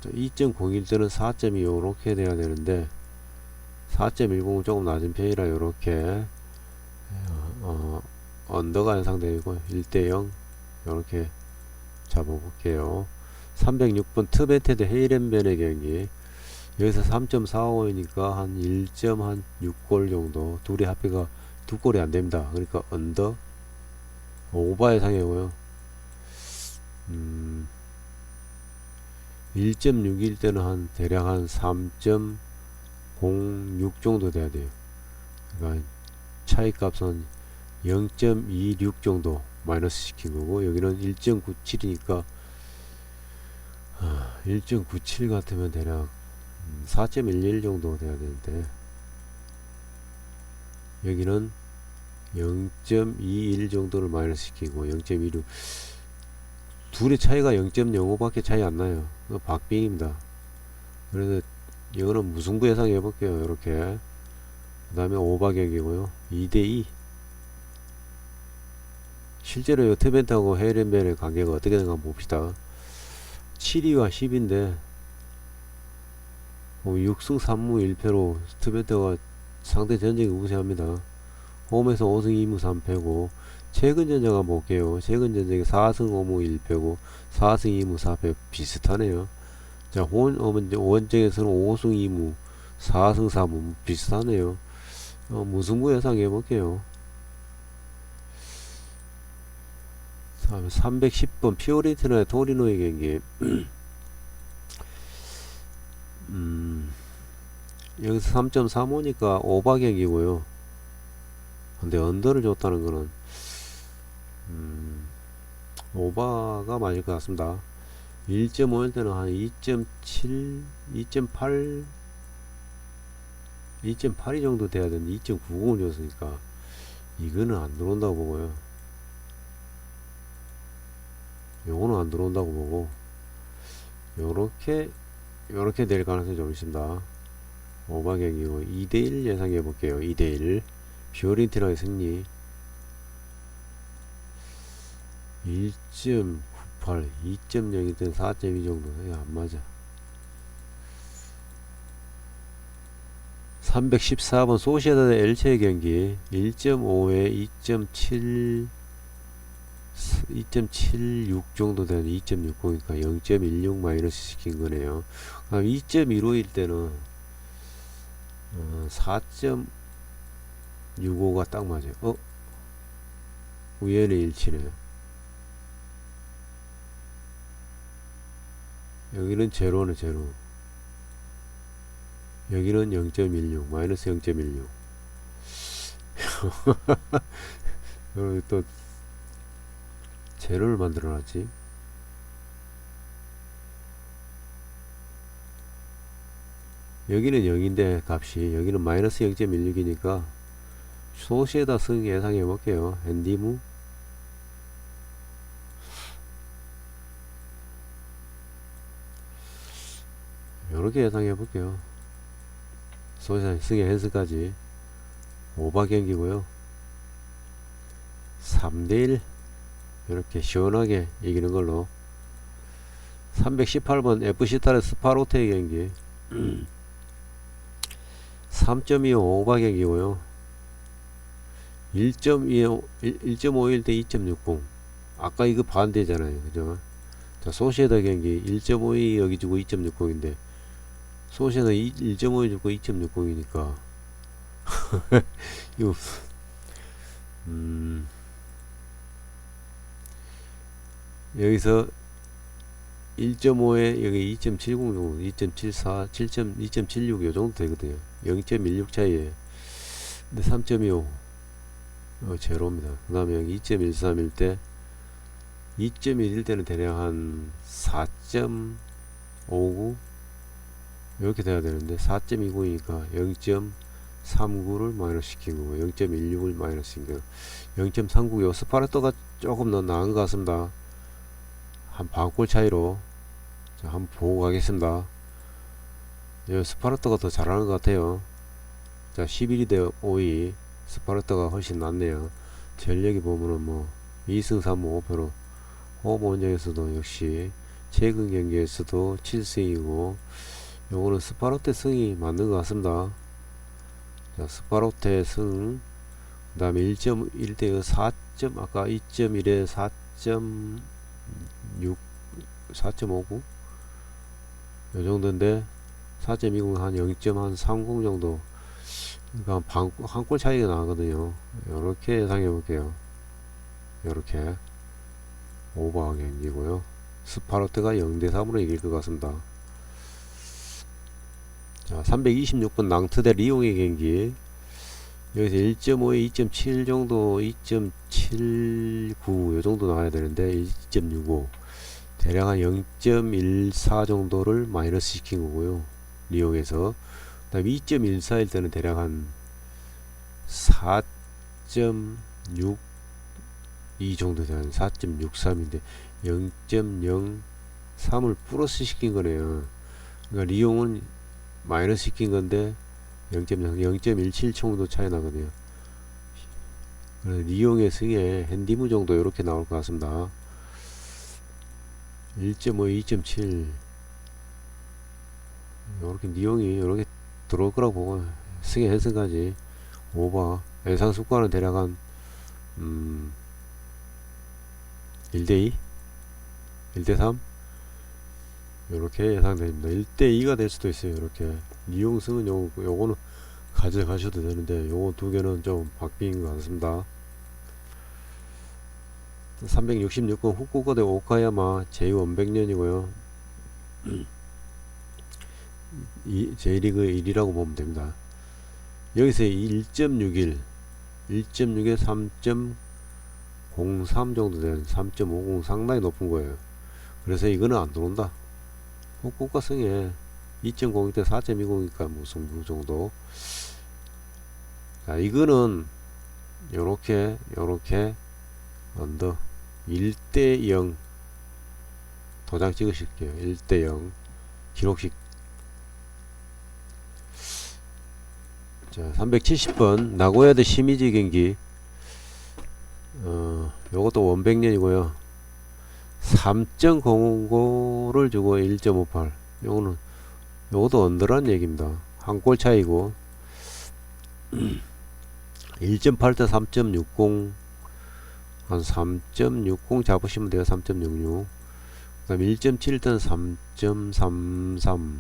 2.01 때는 4.2 요렇게 돼야 되는데 4.10은 조금 낮은 편이라 요렇게 언더가 예상되고 1대0 요렇게 잡아볼게요. 306번 트베테 대 헤이렌벤의 경기. 여기서 3.45이니까 한 1.6골 정도. 둘이 합계가 두 골이 안 됩니다. 그러니까 언더 오버 예상이고요. 1.6일 때는 한 대략 한 3.06 정도 돼야 돼요. 그러니까 차이 값은 0.26 정도 마이너스 시킨 거고, 여기는 1.97이니까 1.97 같으면 대략 4.11 정도 돼야 되는데 여기는 0.21 정도를 마이너스 시키고 0.16 둘의 차이가 0.05 밖에 차이 안 나요. 박빙입니다. 그래서 이거는 무승부 예상해 볼게요. 이렇게 그 다음에 오바격이고요. 2대2 실제로 이 트벤트하고 헤이렌벨의 관계가 어떻게 되는가 한번 봅시다. 7위와 10인데 6승 3무 1패로 트벤트가 상대 전적이 우세합니다. 홈에서 5승 2무 3패고 최근 전적 한번 볼게요. 최근 전적이 4승 5무 1패고 4승 2무 4패 비슷하네요. 자, 원정에서는 5승 2무 4승 3무 비슷하네요. 무승부 예상해 볼게요. 310번 피오렌티나의 토리노의 경기. 여기서 3.35니까 오바 경기고요. 근데 언더를 줬다는 거는 오바가 맞을 것 같습니다. 1.5일 때는 한 2.7, 2.8, 2.82 정도 돼야 되는데 2.90을 줬으니까 이거는 안 들어온다고 보고요. 요거는 안 들어온다고 보고 요렇게 될 가능성이 좀 있습니다. 오바격이고 2대1 예상해 볼게요. 2대1 피오렌티나의 승리. 1.98 2.0이든 4.2 정도 안 맞아. 314번 소시에다드 엘체의 경기 1.5에 2.76 정도 되는 2.60이니까 0.16 마이너스 시킨 거네요. 그럼 2.15일 때는 4.65가 딱 맞아요. 우연의 일치네요. 여기는 제로는 제로. 여기는 0.16 마이너스 0.16. 또 제로를 만들어놨지. 여기는 0인데 값이 여기는 마이너스 0.16이니까 소시에다 승 예상해 볼게요. 엔디무 요렇게 예상해 볼게요. 소시에다 승의 헨스까지 오바 경기고요. 3대1 이렇게 시원하게 이기는 걸로. 318번 FC 딸의 스파로테의 경기 3.25 오바 경기고요. 1.5일 대 2.60 아까 이거 반대잖아요. 그죠? 자, 소시에다 경기 1.52 여기 주고 2.60인데 소시에다 1.5 주고 2.60이니까 이거 여기서 1.5에 여기 2.70 정도 2.74 2.76 요정도 되거든요. 0.16 차이에 근데 3.25 제로입니다. 그 다음에 여기 2.13일 때 2.1일 때는 대략 한 4.59 이렇게 돼야 되는데 4.29이니까 0.39를 마이너스 시킨 거고 0.16을 마이너스 시킨 거 0.39 스파르토가 조금 더 나은 것 같습니다. 한 반골 차이로. 자, 한번 보고 가겠습니다. 스파르토가 더 잘하는 것 같아요. 자, 11위 대 5위 스파르토가 훨씬 낫네요. 전력이 보면은 뭐 2승 3무 5패로 홈 원정에서도 역시 최근 경기에서도 7승이고 요거는 스파로테 승이 맞는 것 같습니다. 자, 스파로테 승 그 다음에 1.1대 4. 아까 2.1에 4.6 4.59 요 정도인데 4.20 한 0.30 정도 그러니까 한 골 차이가 나거든요. 요렇게 예상해 볼게요. 요렇게 오버 경기고요. 스파로트가 0대 3으로 이길 것 같습니다. 자, 326번 낭트 대 리옹의 경기 여기서 1.5에 2.7 정도 2.79 요 정도 나와야 되는데 2.65 대략 한 0.14 정도를 마이너스 시킨 거고요. 리용에서. 그 다음에 2.14일 때는 대략 한 4.6 이 정도 되는 4.63인데 0.03을 플러스 시킨 거네요. 그러니까 리용은 마이너스 시킨 건데 0.17 정도 차이 나거든요. 그래서 리용의 승에 핸디무 정도 이렇게 나올 것 같습니다. 1.5, 2.7 이렇게 리용이 이렇게 들어올 거라고 보고 승의 해승까지 오버 예상 수가는 대략 한 1대2 1대3 이렇게 예상됩니다. 1대2가 될 수도 있어요. 이렇게 리용승은 요거는 가져가셔도 되는데 요거 두 개는 좀 바뀐 것 같습니다. 366건 후쿠오카 대 오카야마 제2원백년이고요. J리그 1이라고 보면 됩니다. 여기서 1.61 1.6에 3.03 정도 되는 3.50 상당히 높은 거예요. 그래서 이거는 안 들어온다. 후쿠오카 승에 2.02 대 4.20이니까 뭐 승부 정도. 자, 이거는 요렇게 언더 1대0 도장 찍으실게요. 1대0 기록식. 자, 370번 나고야 대 시미즈 경기. 요것도 원백년이고요. 3.05를 주고 1.58. 요것도 언더란 얘기입니다. 한 골 차이고 1.8 대 3.60 한 3.60 잡으시면 돼요. 3.66. 그 다음에 1.7 때는 3.33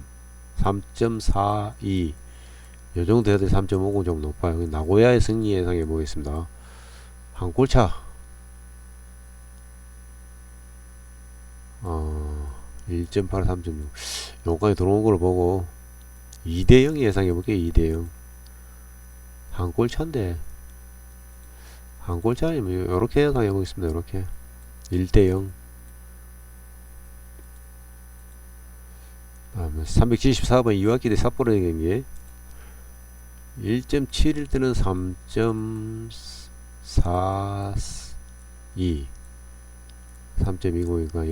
3.42 요정도 해야 돼. 3.50 좀 높아요. 나고야의 승리 예상해 보겠습니다. 한 골차 1.8 3.6 요까지 들어온 걸 보고 2대0 예상해 볼게요. 2대0 한 골차인데 한 골차이면 요렇게 예상해 보겠습니다. 요렇게 1대0. 다음에 374번 이와키 대 삿포로의 경기. 1.7일 때는 3.42 3.20이니까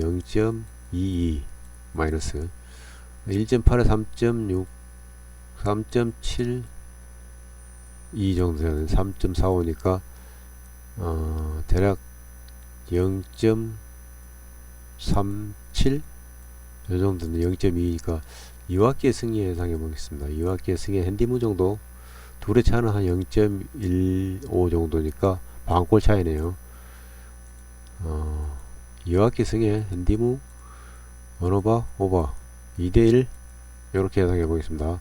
0.22 마이너스 1.8에 3.6 3.7 이 정도 되는 3.45니까 대략 0.37 이 정도는 0.2니까 이와키의 승리 예상해 보겠습니다. 이와키의 승리 핸디무 정도. 둘의 차는 한 0.15 정도니까 반골 차이네요. 이와키 승에 핸디무 언어바 오바 2대1 이렇게 예상해 보겠습니다.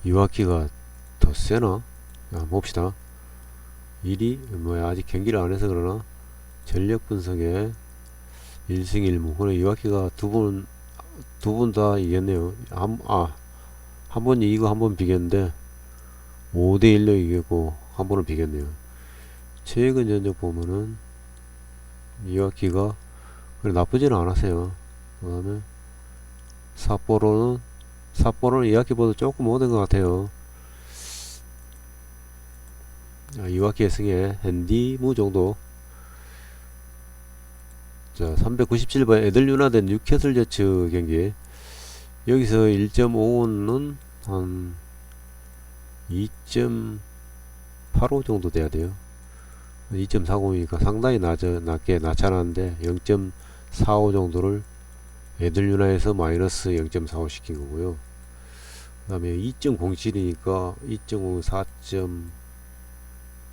이와키가 더 세나? 봅시다. 1위 뭐야 아직 경기를 안 해서 그러나 전력 분석에 1승 1무. 그래 이와키가 두 분 다 이겼네요. 한 번 이기고 한 번 비겼는데 5대1로 이겼고 한 번은 비겼네요. 최근 전적 보면은 이와키가 그래 나쁘지는 않았어요. 그 다음에 삿포로는 이와키보다 조금 못한 것 같아요. 이와키의 승에 핸디무 정도. 자, 397번 에들유나 대 뉴캐슬 제츠 경기. 여기서 1.5는 한 2.85 정도 돼야 돼요. 2.40이니까 상당히 낮게 나타나는데 0.45 정도를 에들유나에서 마이너스 0.45 시킨 거고요. 그 다음에 2.07이니까 2.5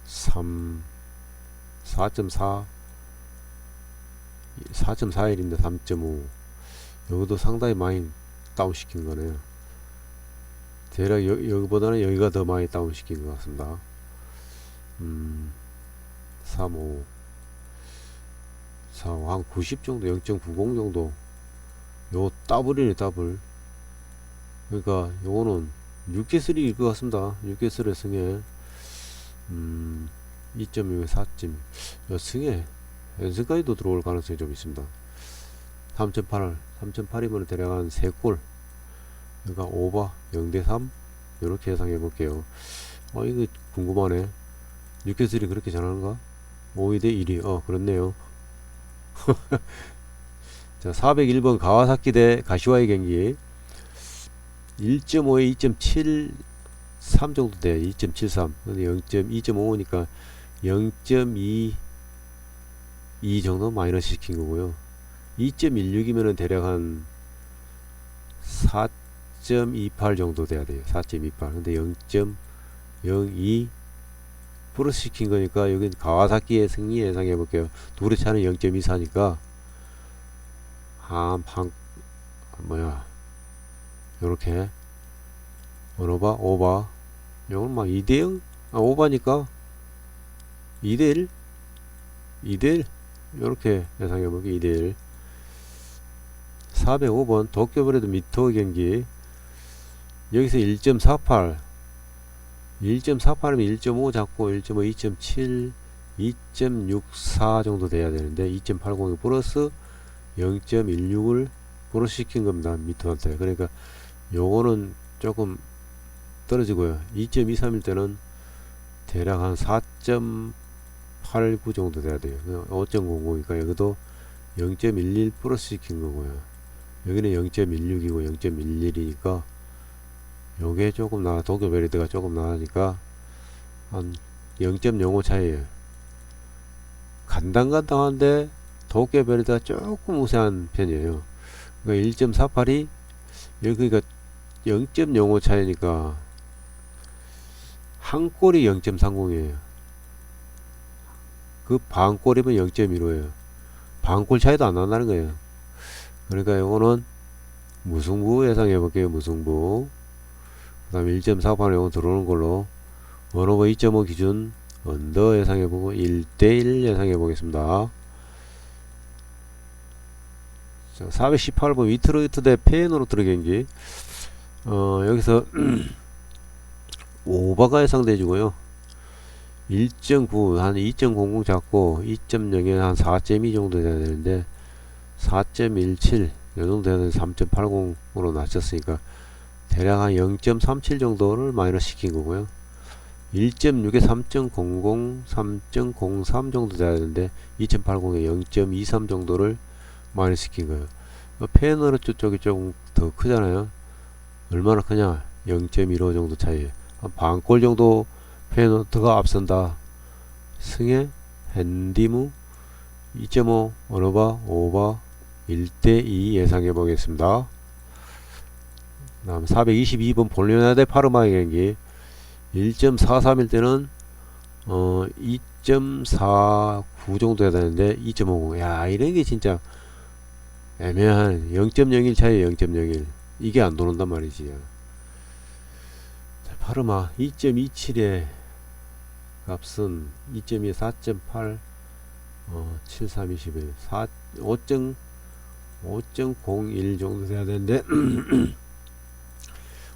4.3 4.4 4.41인데 3.5 여기도 상당히 많이 다운 시킨 거네요. 대략 여기보다는 여기가 더 많이 다운 시킨 것 같습니다. 35 45 한 90 정도 0.90 정도 요 더블이네 더블. 그러니까 요거는 뉴캐슬이 것 같습니다. 뉴캐슬의 승에 2.6에 4점 요 승에 연승까지도 들어올 가능성이 좀 있습니다. 3.8이면 대략 한 3골 여기가 오버 0대3 이렇게 예상해 볼게요. 이거 궁금하네. 뉴캐슬이 그렇게 잘하는가? 5대1이 그렇네요. 자, 401번 가와사키 대 가시와의 경기 1.5에 2.73 정도 돼. 2.73 근데 2.5니까 0.2 정도 마이너스 시킨 거고요. 2.16이면은 대략 한 4.28 정도 돼야 돼요. 4.28 근데 0.02 플러스 시킨 거니까 여긴 가와사키의 승리 예상해 볼게요. 둘의 차는 0.24니까 요렇게 오버 요건 막 2대0 오버니까 2대1 요렇게 예상해 볼게요. 2대1 405번 도쿄브레드 미터 경기 여기서 1.48 1.48이면 1.5 잡고 1.5 2.7 2.64 정도 돼야 되는데 2.80 플러스 0.16을 플러스 시킨 겁니다. 미터한테. 그러니까 요거는 조금 떨어지고요. 2.23일 때는 대략 한 4.89 정도 돼야 돼요. 5.00이니까 여기도 0.11 플러스 시킨 거고요. 여기는 0.16이고 0.11이니까 요게 조금 도쿄 베리드가 조금 나으니까 한 0.05 차이에요. 간당간당한데 도쿄 베리드가 조금 우세한 편이에요. 그러니까 1.48이 여기가 0.05 차이니까 한 골이 0.30이에요. 그 반골이면 0.15예요. 반골 차이도 안 난다는 거예요. 그러니까 이거는 무승부 예상해 볼게요. 무승부. 그 다음에 1.48 이거 들어오는 걸로 원오버 2.5 기준 언더 예상해 보고 1대1 예상해 보겠습니다. 자, 418번 위트로이트 대 페이노르트 경기 여기서 오버가 예상돼지고요. 1.9 한 2.00 잡고 2.0에 한 4.2 정도 돼야 되는데 4.17 요정도 돼야 되는데 3.80으로 낮췄으니까 대략 한 0.37 정도를 마이너스 시킨 거고요. 1.6에 3.00 3.03 정도 돼야 되는데 2.80에 0.23 정도를 마이너스 시킨 거예요. 페너르트 쪽이 조금 더 크잖아요. 얼마나 크냐? 0.15 정도 차이에요. 한 반골 정도 페너르트가 앞선다. 승에 핸디무 2.5 언어바 오버 1대2 예상해 보겠습니다. 다음 422번 볼리오나 대 파르마의 경기 1.43일 때는 2.49 정도 해야 되는데 2.50 야 이런게 진짜 애매한 0.01 차이 0.01 이게 안 도는단 말이지. 자, 파르마 2.27의 값은 2.2 4.8 7321 5.01 정도 돼야 되는데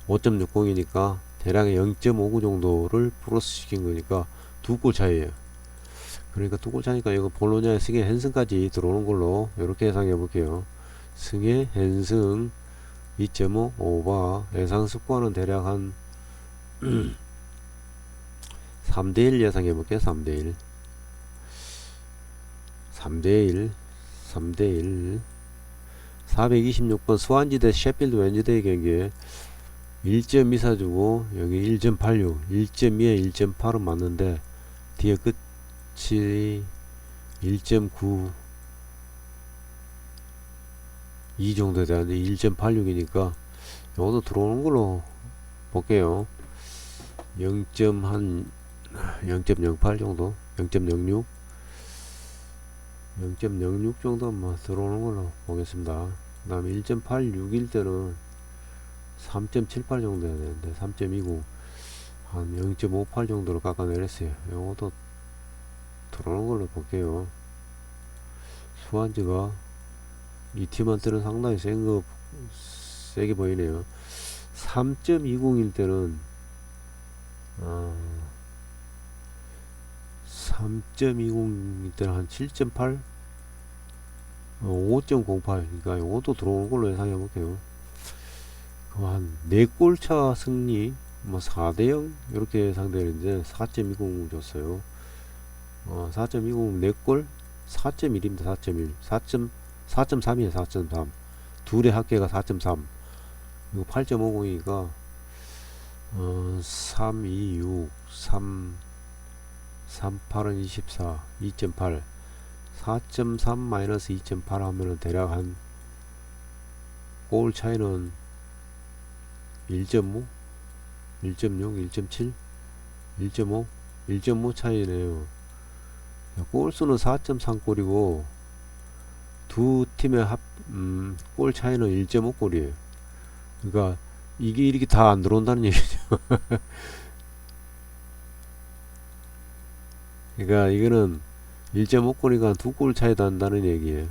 5.60이니까 대략 0.59 정도를 플러스 시킨 거니까 두 골 차이에요. 그러니까 두 골 차니까 이거 볼로냐의 승에 헨승까지 들어오는 걸로 이렇게 예상해 볼게요. 승에 헨승 2.5 오버 예상 스코어는 대략 한 3대1 예상해 볼게요. 3대1 426번 스완지 대 셰필드 웬즈데이 경기에 1.2 사주고 여기 1.86 1.2에 1.8은 맞는데 뒤에 끝이 1.9 이 정도 되는데 1.86이니까 요것도 들어오는 걸로 볼게요. 0.08 정도 0.06 정도 뭐 들어오는 걸로 보겠습니다. 그 다음에 1.86일 때는 3.78 정도 해야 되는데 3.29 한 0.58 정도로 깎아내렸어요. 요것도 들어오는 걸로 볼게요. 수완지가 이 팀한테는 상당히 세게 보이네요. 3.20일 때는 3.20일 때는 한 7.8 5.08 그러니까 요것도 들어오는 걸로 예상해 볼게요. 한 4골차 승리, 뭐 4대0 이렇게 상대했는데 4.20 줬어요. 4.20 4골 4.1입니다. 4.1 4.3이에요. 4.3 둘의 합계가 4.3. 이거 8.50이니까 3, 2, 6, 3, 3, 8은 24, 2.8, 4.3 마이너스 2.8 하면은 대략 한 골 차이는 1.5, 1.6, 1.7, 1.5, 1.5 차이네요. 골수는 4.3골이고 두 팀의 골 차이는 1.5골이에요. 그러니까 이게 이렇게 다 안 들어온다는 얘기죠. 그러니까 이거는 1.5골이니까 두 골 차이 난다는 얘기예요.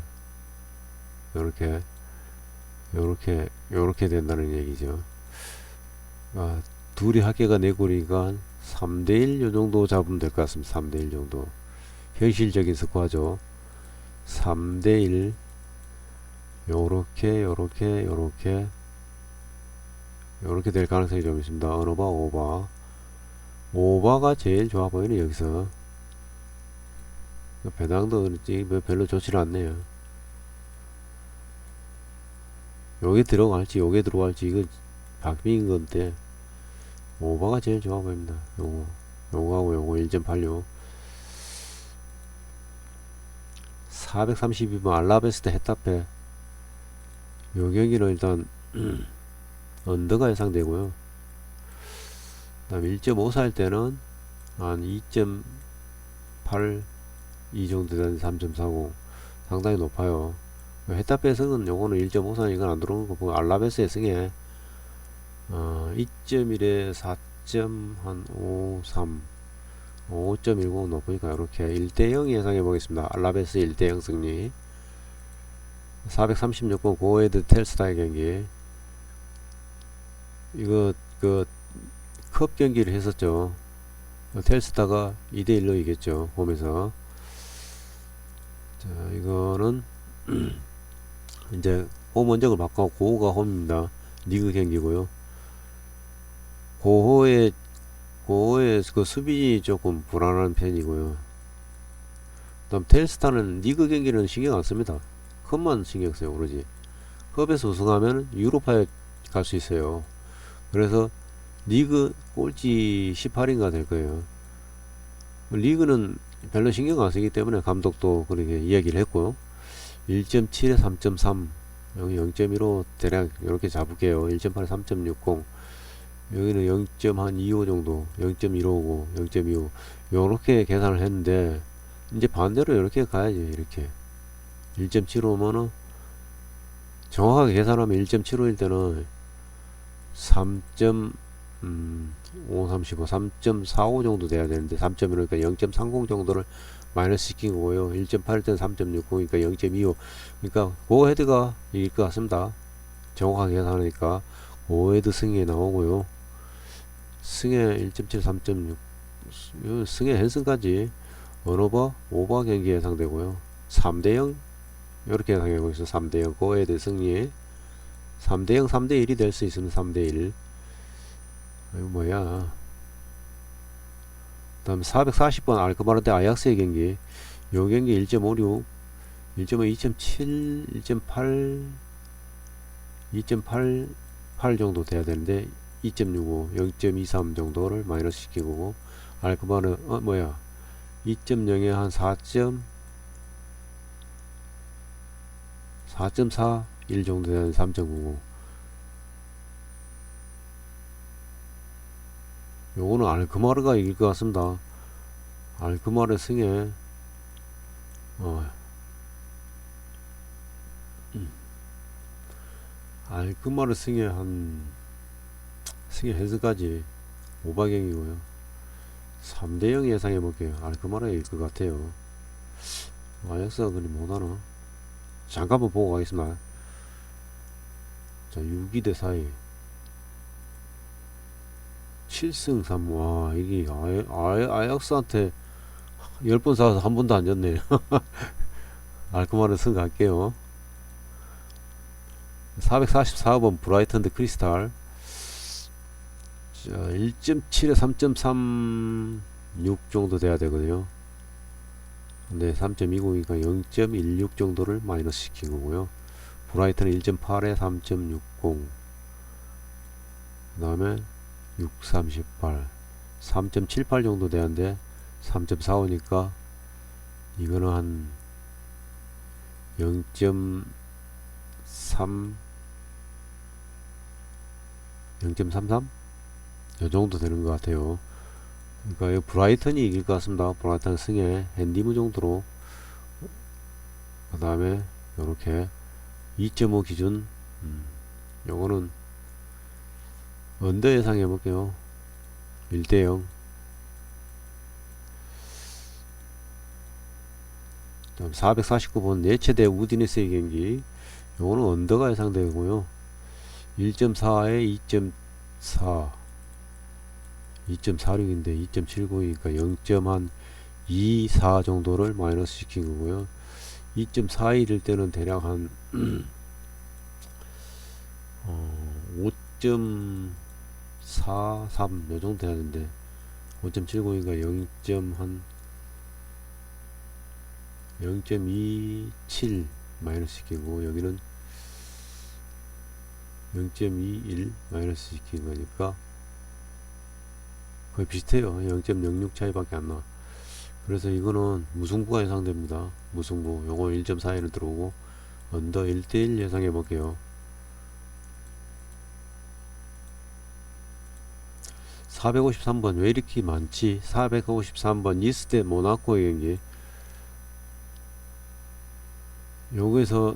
요렇게 된다는 얘기죠. 둘이 합계가 4골이니까 3대1 요 정도 잡으면 될 것 같습니다. 3대1 정도. 현실적인 스코어죠. 3대1 요렇게 될 가능성이 좀 있습니다. 어느바 오바가 제일 좋아 보이네. 여기서 배당도 별로 좋지는 않네요. 요게 들어갈지 이거 박빙인 건데 오바가 제일 좋아 보입니다. 요거하고 요거 1.86 432번 알라베스트 헤타페 요 경기는 일단 언더가 예상되고요. 그 다음 1.54일 때는 한 2.8 이 정도 되는 3.40 상당히 높아요. 헤타페 승은 요거는 1.54니까 안 들어오는 거 보고 알라베스의 승에 2.1에 4.53 5.10 높으니까 이렇게 1대0 예상해 보겠습니다. 알라베스 1대0 승리. 436번 고에드 텔스타의 경기. 이거 컵 경기를 했었죠. 텔스타가 2대1로 이겼죠. 홈에서. 자, 이거는 이제 홈 원정을 바꿔 고호가 홈입니다. 리그 경기고요. 고호의 그 수비 조금 불안한 편이고요. 그다음 텔스타는 리그 경기는 신경 안 씁니다. 컵만 신경 써요. 오로지 컵에서 우승하면 유로파에 갈 수 있어요. 그래서 리그 꼴찌 18인가 될 거예요. 리그는 별로 신경 안 쓰기 때문에 감독도 그렇게 이야기를 했고 1.7에 3.3 여기 0.15 대략 이렇게 잡을게요. 1.8에 3.60 여기는 0.25 정도 0.155 0.25 요렇게 계산을 했는데 이제 반대로 이렇게 가야죠. 이렇게 1.75면은 정확하게 계산하면 1.75일 때는 3.535 3.45 정도 돼야 되는데 3.1이니까 0.30 정도를 마이너스 시킨 거고요. 1.8일 때는 3.60이니까 0.25 그러니까 고헤드가 이길 것 같습니다. 정확하게 계산하니까 고헤드 승에 나오고요. 승에 1.7 3.6 승에 헨슨까지 언오버 오버 경기 예상되고요. 3대0 이렇게 예상하고 있어. 3대0 고헤드 승리 3대0 3대1이 될 수 있으면 3대1 이거 뭐야. 그 다음 440번 알크마르 대 아약스의 경기. 요 경기 1.56 1.5 2.7 1.8 2.88 정도 돼야 되는데 2.65 0.23 정도를 마이너스 시키고 알크마르 2.0에 한 4.41 정도 되는 3.99 요거는 알크마르가 이길 것 같습니다. 알크마르 승에 알크마르 승에 승에 헨스까지 오바경이고요. 3대0 예상해 볼게요. 알크마르가 이길 것 같아요. 아약스가 그리 못하나? 잠깐만 보고 가겠습니다. 자, 6위 대 4위 7승 3. 와, 이게 아약스한테 10번 싸워서 한 번도 안 졌네요. 알크마르 승 갈게요. 444번 브라이턴드 크리스탈. 자, 1.7에 3.36 정도 돼야 되거든요. 근데 3.20이니까 0.16 정도를 마이너스 시킨 거고요. 브라이턴은 1.8에 3.60, 그 다음에 638, 3.78 정도 되는데 3.45니까 이거는 한 0.3, 0.33? 이 정도 되는 것 같아요. 그러니까 이 브라이턴이 이길 것 같습니다. 브라이턴 승에 핸디무 정도로. 그 다음에 이렇게 2.5 기준. 요거는 언더 예상해 볼게요. 1대0. 449번 예체대 우디네스의 경기. 요거는 언더가 예상되고요. 1.4에 2.4, 2.46인데 2.79이니까 0.24 정도를 마이너스 시킨 거고요. 2.41일 때는 대략 한 5.43 요 정도 해야 되는데 5.79이니까 0.27 마이너스 시키고 여기는 0.21 마이너스 시킨 거니까 거의 비슷해요. 0.06 차이밖에 안 나. 그래서 이거는 무승부가 예상됩니다. 무승부. 요거 1.4에는 들어오고 언더 1대1 예상해 볼게요. 453번 왜 이렇게 많지? 453번 니스 대 모나코의 경기. 여기서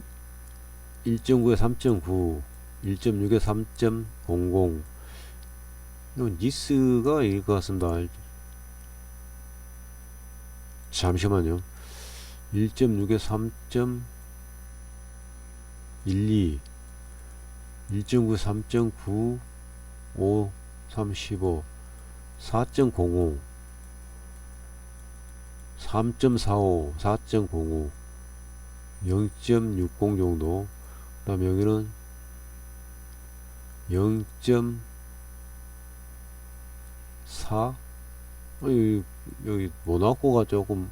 1.9에 3.9, 1.6에 3.00. 이건 니스가 이길 것 같습니다. 잠시만요. 1.6에 3.12, 1.9에 3.9, 5, 35, 4.05, 3.45, 4.05, 0.60 정도. 그 다음에 여기는 0.4. 여기 모나코가 조금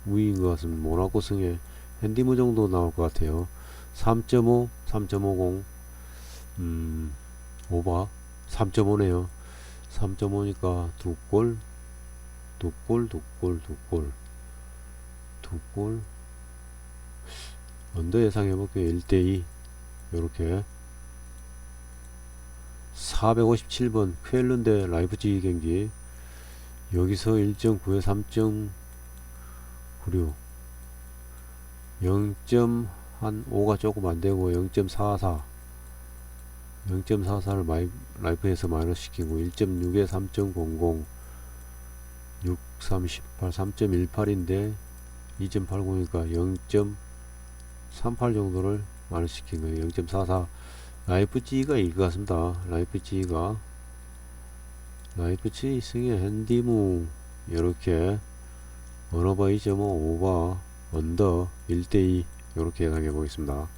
우위인 것 같습니다. 모나코 승에 핸디무 정도 나올 것 같아요. 3.5, 3.50, 오바 3.5네요. 3.5니까 두 골, 언더 예상해볼게요. 1대2 요렇게. 457번 쾰른 대 라이프치히 경기. 여기서 1.9에 3.96, 0.5가 조금 안되고 0.44, 0.44를 라이프에서 마이너스 시키고 1.6에 3.00, 6, 38, 3.18인데 2.80이니까 0.38 정도를 마이너스 시킨 거예요. 0.44. 라이프치히가 이길 것 같습니다. 라이프치히 승에 핸디무 이렇게 언어바 2.5 오바 언더 1대2 이렇게 예상해 보겠습니다.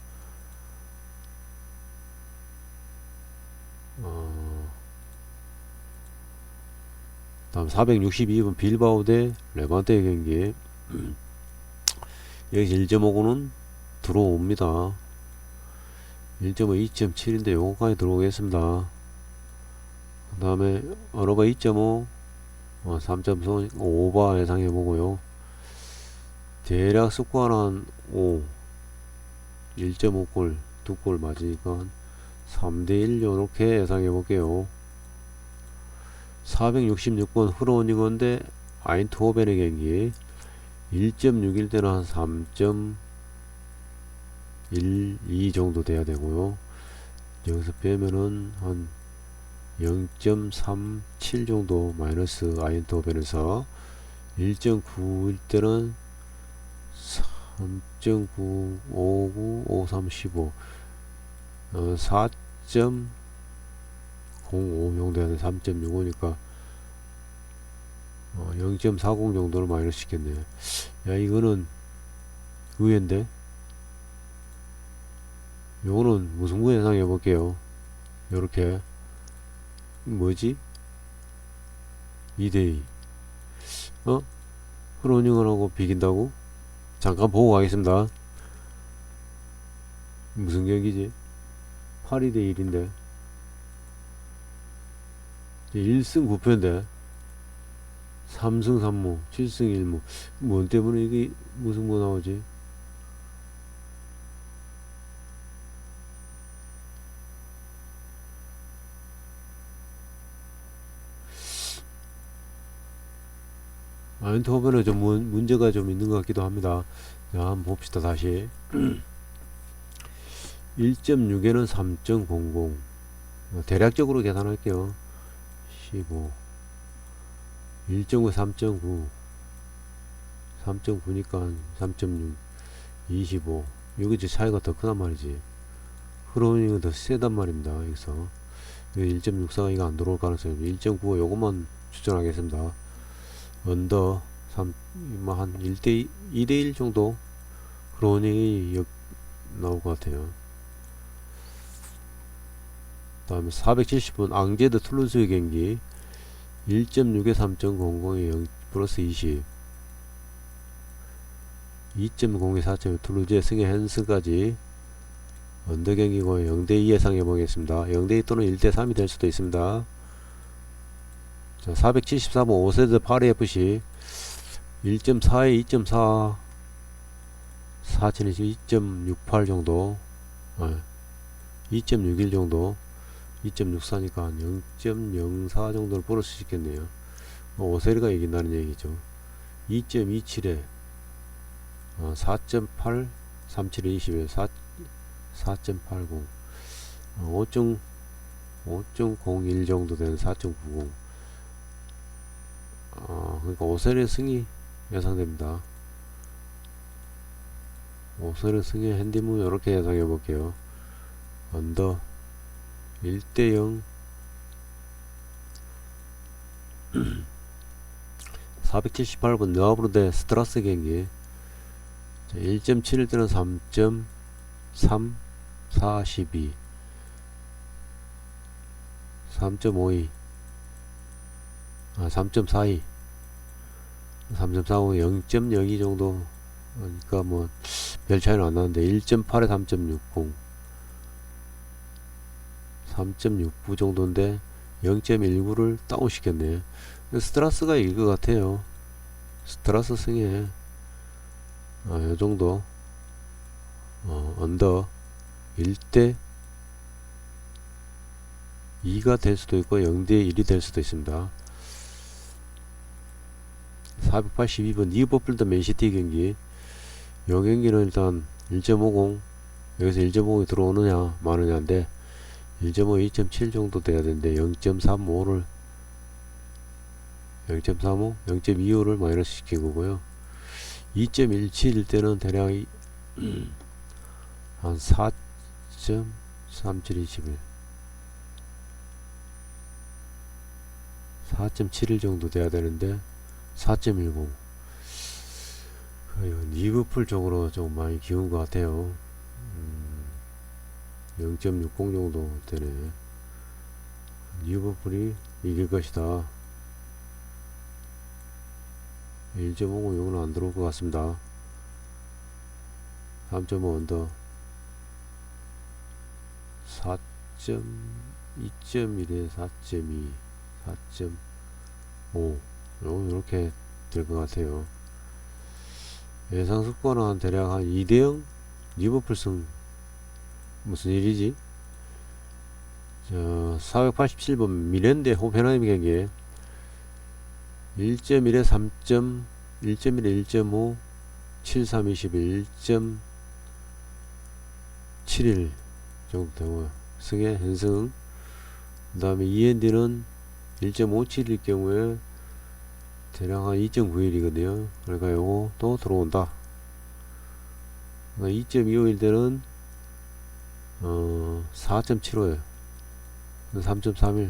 다음 462번 빌바오 대 레반테 경기. 여기서 1.5구는 들어옵니다. 1.5, 2.7인데 요거까지 들어오겠습니다. 그 다음에 언어바 2.5, 3.4 오바 예상해 보고요. 대략 스코어는 5, 1.5골 2골 맞으니까 3대1 요렇게 예상해 볼게요. 466번 흐로닝건 대 아인트호벤의 경기. 1.6일 때는 한 3.12 정도 돼야 되고요. 여기서 빼면은 한 0.37 정도 마이너스 아인트호벤에서. 1.9일 때는 3.9, 59, 53, 15, 4.05 정도 해야 돼. 3.65니까 0.40 정도를 마이너스 시켰네요. 야, 이거는 의외인데 요거는 무슨 구 예상해 볼게요. 요렇게 뭐지? 2대2 흐로닝을 비긴다고? 잠깐 보고 가겠습니다. 무슨 경기지? 8-2-1인데 1승 9패인데 3승 3무 7승 1무 뭔 때문에 이게 무슨 거 나오지? 아인트호벤에 좀 문제가 좀 있는 것 같기도 합니다. 자, 한번 봅시다. 다시 1.6에는 3.00 대략적으로 계산할게요. 15 1.9 3.9 3.9니까 3.6 25 여기 차이가 더 크단 말이지. 흐름이 더 세단 말입니다. 여기서 1.64가 이거 안 들어올 가능성이 1.95 요것만 추천하겠습니다. 언더 3, 한 1대 2대1 정도 흐름이 나올 것 같아요. 다음에 470분 앙제드 툴루즈의 경기 1.6에 3.00에 0 플러스 20 2.0에 4.2 툴루즈의 승의 헨스까지 언더 경기고 0대2 예상해 보겠습니다. 0대2 또는 1대3이 될 수도 있습니다. 자, 474분 5세트 파리 FC 1.4에 2.4 4천에서 2.68 정도 2.61 정도 2.64니까 한 0.04 정도를 벌을 수 있겠네요. 오세리가 이긴다는 얘기죠. 2.27에 4.8 37에 20에 4.80 5.01 정도 되는 4.90 그러니까 오세리 승이 예상됩니다. 오세리 승의 핸디문 이렇게 예상해 볼게요. 언더 1대0 478번 느아브르 대 스트라스 경기 1.7일 때는 3.3 42 3.52 3.42 3.45 0.02 정도 그러니까 뭐 별 차이는 안 나는데 1.8에 3.60 3.69 정도인데 0.19를 다운 시켰네. 스트라스가 이길 것 같아요. 스트라스 승에 요정도 언더 1대 2가 될 수도 있고 0대 1이 될 수도 있습니다. 482번 리버풀 대 맨시티 경기 요 경기는 일단 1.50 여기서 1.50이 들어오느냐 마느냐인데 1.5 2.7 정도 돼야 되는데 0.35를 0.35 0.25를 마이너스 시킨 거고요. 2.17일 때는 대략 한 4.3721 4.71 정도 돼야 되는데 4.10 리버풀 쪽으로 좀 많이 기운 것 같아요. 0.60 정도 되네. 리버풀이 이길 것이다. 1.50 이거는 안 들어올 것 같습니다. 3.5 언더 4.2.1에 4.2 4.5 이렇게 될 것 같아요. 예상 스코어는 대략 한 2대0 리버풀 승 무슨 일이지? 487번 미넨 대 호펜하임 경기 1.1에 3. 1.1에 1.5 73 21 1.71 정도 되고 승의 현승 그 다음에 END는 1.57일 경우에 대략 한 2.91이거든요. 그러니까 요거 또 들어온다. 2.25일 때는 4.75에요 3.31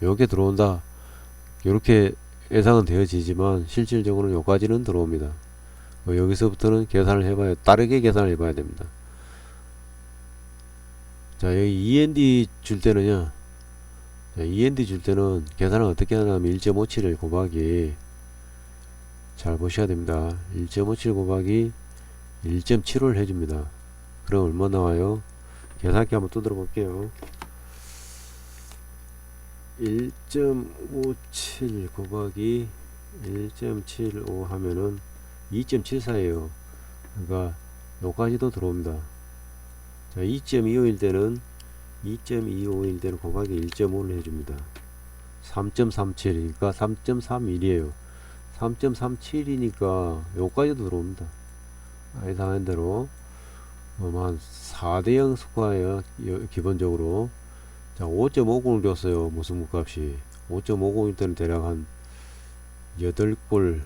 요게 들어온다. 요렇게 예상은 되어지지만 실질적으로는 요까지는 들어옵니다. 여기서부터는 계산을 해봐야 다르게 계산을 해봐야 됩니다. 자, 여기 END 줄 때는요. 자, END 줄 때는 계산을 어떻게 하냐면 1.57을 곱하기, 잘 보셔야 됩니다. 1.57 곱하기 1.75를 해줍니다. 그럼 얼마 나와요? 계산기 한번 두드려 볼게요. 1.57 곱하기 1.75 하면은 2.74예요. 그러니까 요까지도 들어옵니다. 자, 2.25일 때는 2.25일 때는 곱하기 1.5를 해줍니다. 3.37이니까 3.31이에요. 3.37이니까 요까지도 들어옵니다. 예상한 대로 한 4대0 스코어예요. 기본적으로. 자, 5.50을 줬어요. 무슨 무값이 5.50일 때는 대략 한 8골,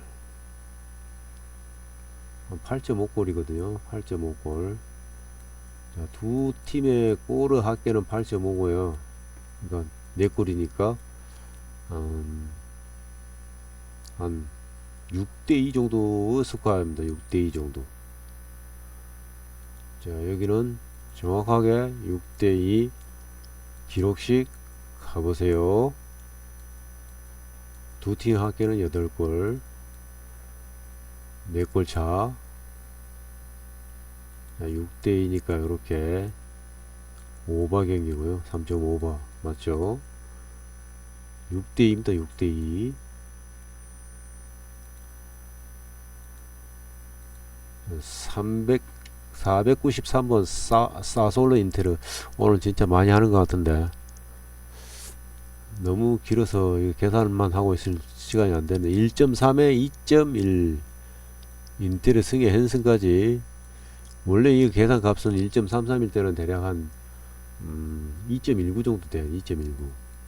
8.5골이거든요 8.5골. 자, 두 팀의 골의 합계는 8.5고요. 그러니까 4골이니까 한 6대2 정도의 스코어입니다. 6대2 정도. 자, 여기는 정확하게 6대2 기록식 가보세요. 두 팀 합계는 8골, 4골 차. 6대2니까 이렇게 오버 경기고요. 3.5바 맞죠? 6대2입니다. 6대2. 493번 사솔로 인테르. 오늘 진짜 많이 하는 것 같은데 너무 길어서 계산만 하고 있을 시간이 안 되네. 1.3에 2.1 인테르 승의 헨슨까지. 원래 이 계산 값은 1.33일 때는 대략 한 2.19 정도 돼요. 2.19.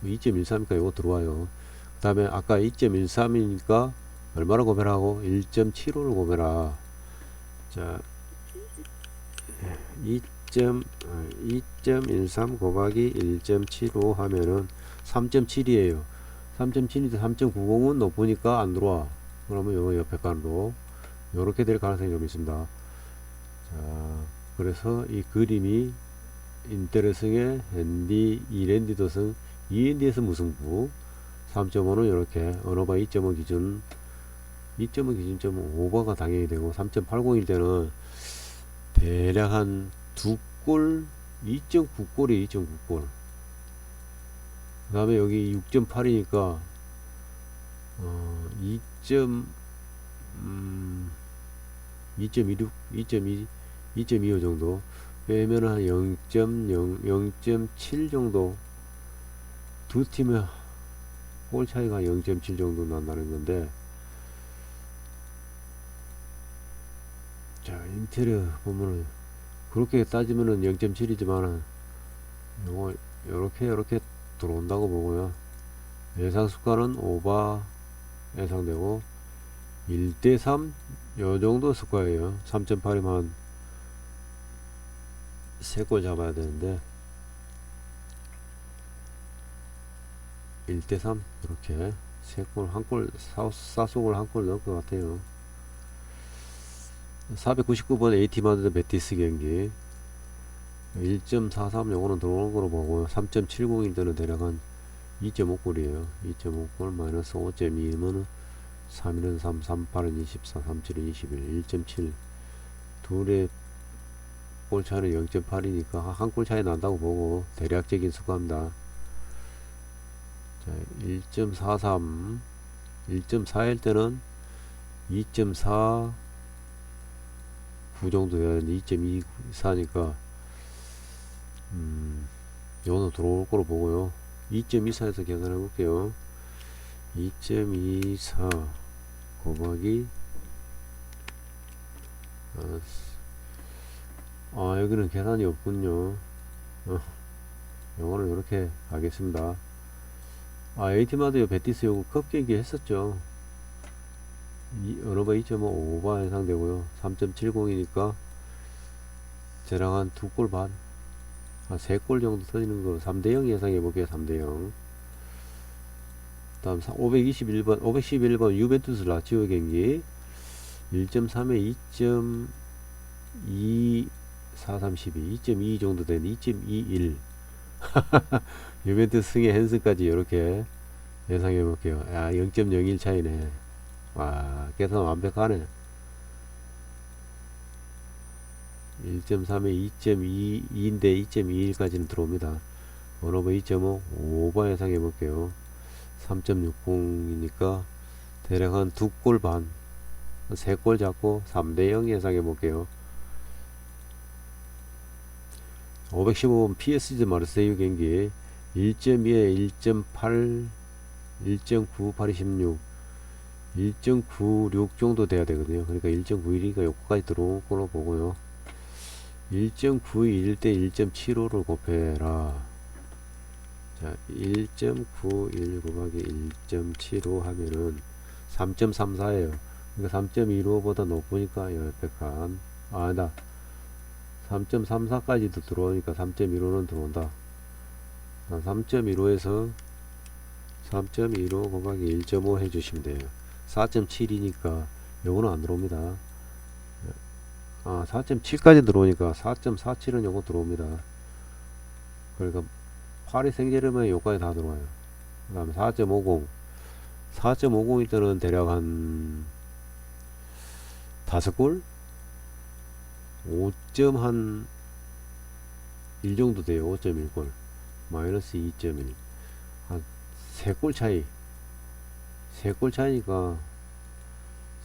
2.13이니까 이거 들어와요. 그 다음에 아까 2.13이니까 얼마나 고배라고? 1.75를 고배라. 자, 2.13 곱하기 1.75 하면은 3.7이에요. 3.7인데 3.90은 높으니까 안 들어와. 그러면 요 옆에 칸으로 요렇게 될 가능성이 좀 있습니다. 자, 그래서 이 그림이 인테르승의 핸디, 이랜디도승, END에서 무승부. 3.5는 이렇게 언어바 2.5 기준, 2.5 기준점은 오버가 당연히 되고, 3.80일 때는 대략 한 2골, 2.9골이 2.9골. 그 다음에 여기 6.8이니까 2.26, 2.25 정도 빼면 한 0.0, 0.7 정도. 두 팀의 골 차이가 0.7 정도 난다는 건데, 자, 인테리어 보면은 그렇게 따지면은 0.7이지만은 요거 요렇게 들어온다고 보고요. 예상 수가는 오바 예상되고 1대3 요 정도 스코어예요. 3.8이면 3골 잡아야 되는데 1대3 이렇게 3골, 한골 사속을 한 골 넣을 것 같아요. 499번 AT마드드 베티스 경기 1.43 요거는 들어오는 거로 보고요. 3.70일 때는 대략 한 2.5골이에요. 2.5골 마이너스 5.2면 3일은 3, 38은 24, 37은 21, 1.7 둘의 골 차이는 0.8이니까 한 골 차이 난다고 보고 대략적인 수가입니다. 자, 1.43 1.4일 때는 2.4 9 정도 돼야 되는데 2.24니까 요거는 들어올 거로 보고요. 2.24에서 계산해 볼게요. 2.24 곱하기 여기는 계산이 없군요. 요거는 이렇게 가겠습니다. 에이티마드요 베티스 요거 컵 경기 했었죠. 언어바 2.5 오바 예상되고요. 3.70이니까 대략 한 2골 반, 한 3골 정도 터지는 거 3대0 예상해 볼게요. 3대0. 다음 511번 유벤투스 라치오 경기 1.3에 432 2.2 정도 되는 2.21 유벤투스 승의 핸스까지 이렇게 예상해 볼게요. 야, 0.01 차이네. 와, 계산 완벽하네. 1.3에 2.22인데 2.21까지는 들어옵니다. 원오버 2.5 오버 예상해 볼게요. 3.60이니까 대략 한 2골 반, 3골 잡고 3대0 예상해 볼게요. 515번 PSG 마르세유 경기 1.2에 1.8 1.9826 1.96 정도 돼야 되거든요. 그러니까 1.91이니까 요거까지 들어올 걸로 보고요. 1.91 대 1.75를 곱해라. 자, 1.91 곱하기 1.75 하면은 3.34예요. 그러니까 3.15보다 높으니까 역백한. 아니다. 3.34까지도 들어오니까 3.15는 들어온다. 3.15에서 3.15 곱하기 1.5 해주시면 돼요. 4.7이니까 요거는 안 들어옵니다. 4.7까지 들어오니까 4.47은 요거 들어옵니다. 그러니까 파리 생제르맹 요까지 다 들어와요. 그 다음에 4.50 4.50일 때는 대략 한 5골? 5점 한 1 정도 돼요. 5.1골 마이너스 2.1 한 3골 차이 3골 차이니까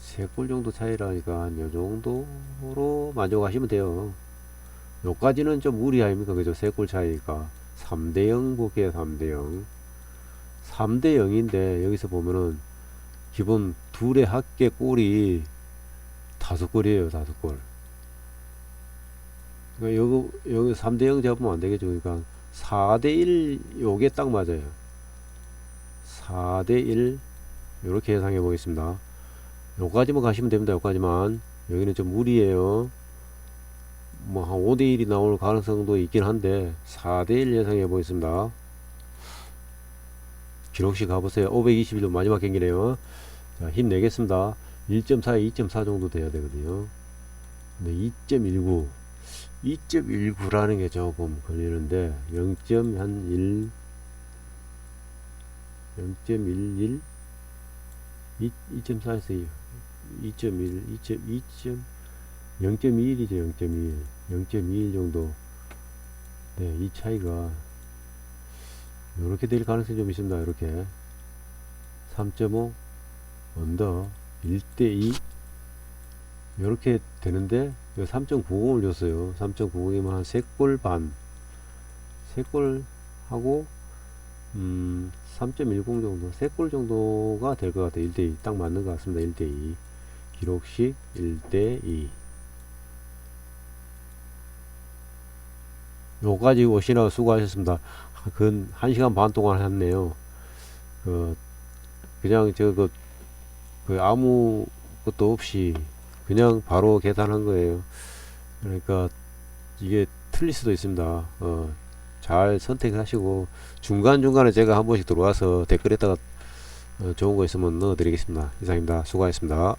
3골 정도 차이라니까 한 요정도로 만족하시면 돼요. 요까지는 좀 무리 아닙니까? 그죠? 3골 차이니까 3대0 볼게요. 3대0 3대0인데 여기서 보면은 기본 둘의 합계 골이 5골이에요. 5골. 그러니까 여기 3대0 잡으면 안 되겠죠. 그러니까 4대1 요게 딱 맞아요. 4대1 요렇게 예상해 보겠습니다. 요까지만 가시면 됩니다. 요까지만. 여기는 좀 무리예요. 뭐 한 5대1이 나올 가능성도 있긴 한데 4대1 예상해 보겠습니다. 기록시 가보세요. 521로 마지막 경기네요. 자, 힘내겠습니다. 1.4에 2.4 정도 돼야 되거든요. 근데 2.19 2.19라는 게 조금 걸리는데 0.1 0.11 2.4에서 2.1 0.21이죠. 0.21 0.21 정도. 네, 이 차이가 이렇게 될 가능성이 좀 있습니다. 이렇게 3.5 언더 1대2 이렇게 되는데 3.90을 줬어요. 3.90이면 한 3골 반 3골 하고 3.10 정도 3골 정도가 될 것 같아요. 1대2 딱 맞는 것 같습니다. 1대2 기록식 1대2 요까지 오시느라 수고하셨습니다. 근 1시간 반 동안 했네요. 그냥 아무 것도 없이 그냥 바로 계산한 거예요. 그러니까 이게 틀릴 수도 있습니다. 잘 선택하시고 중간중간에 제가 한 번씩 들어와서 댓글에다가 좋은 거 있으면 넣어 드리겠습니다. 이상입니다. 수고하셨습니다.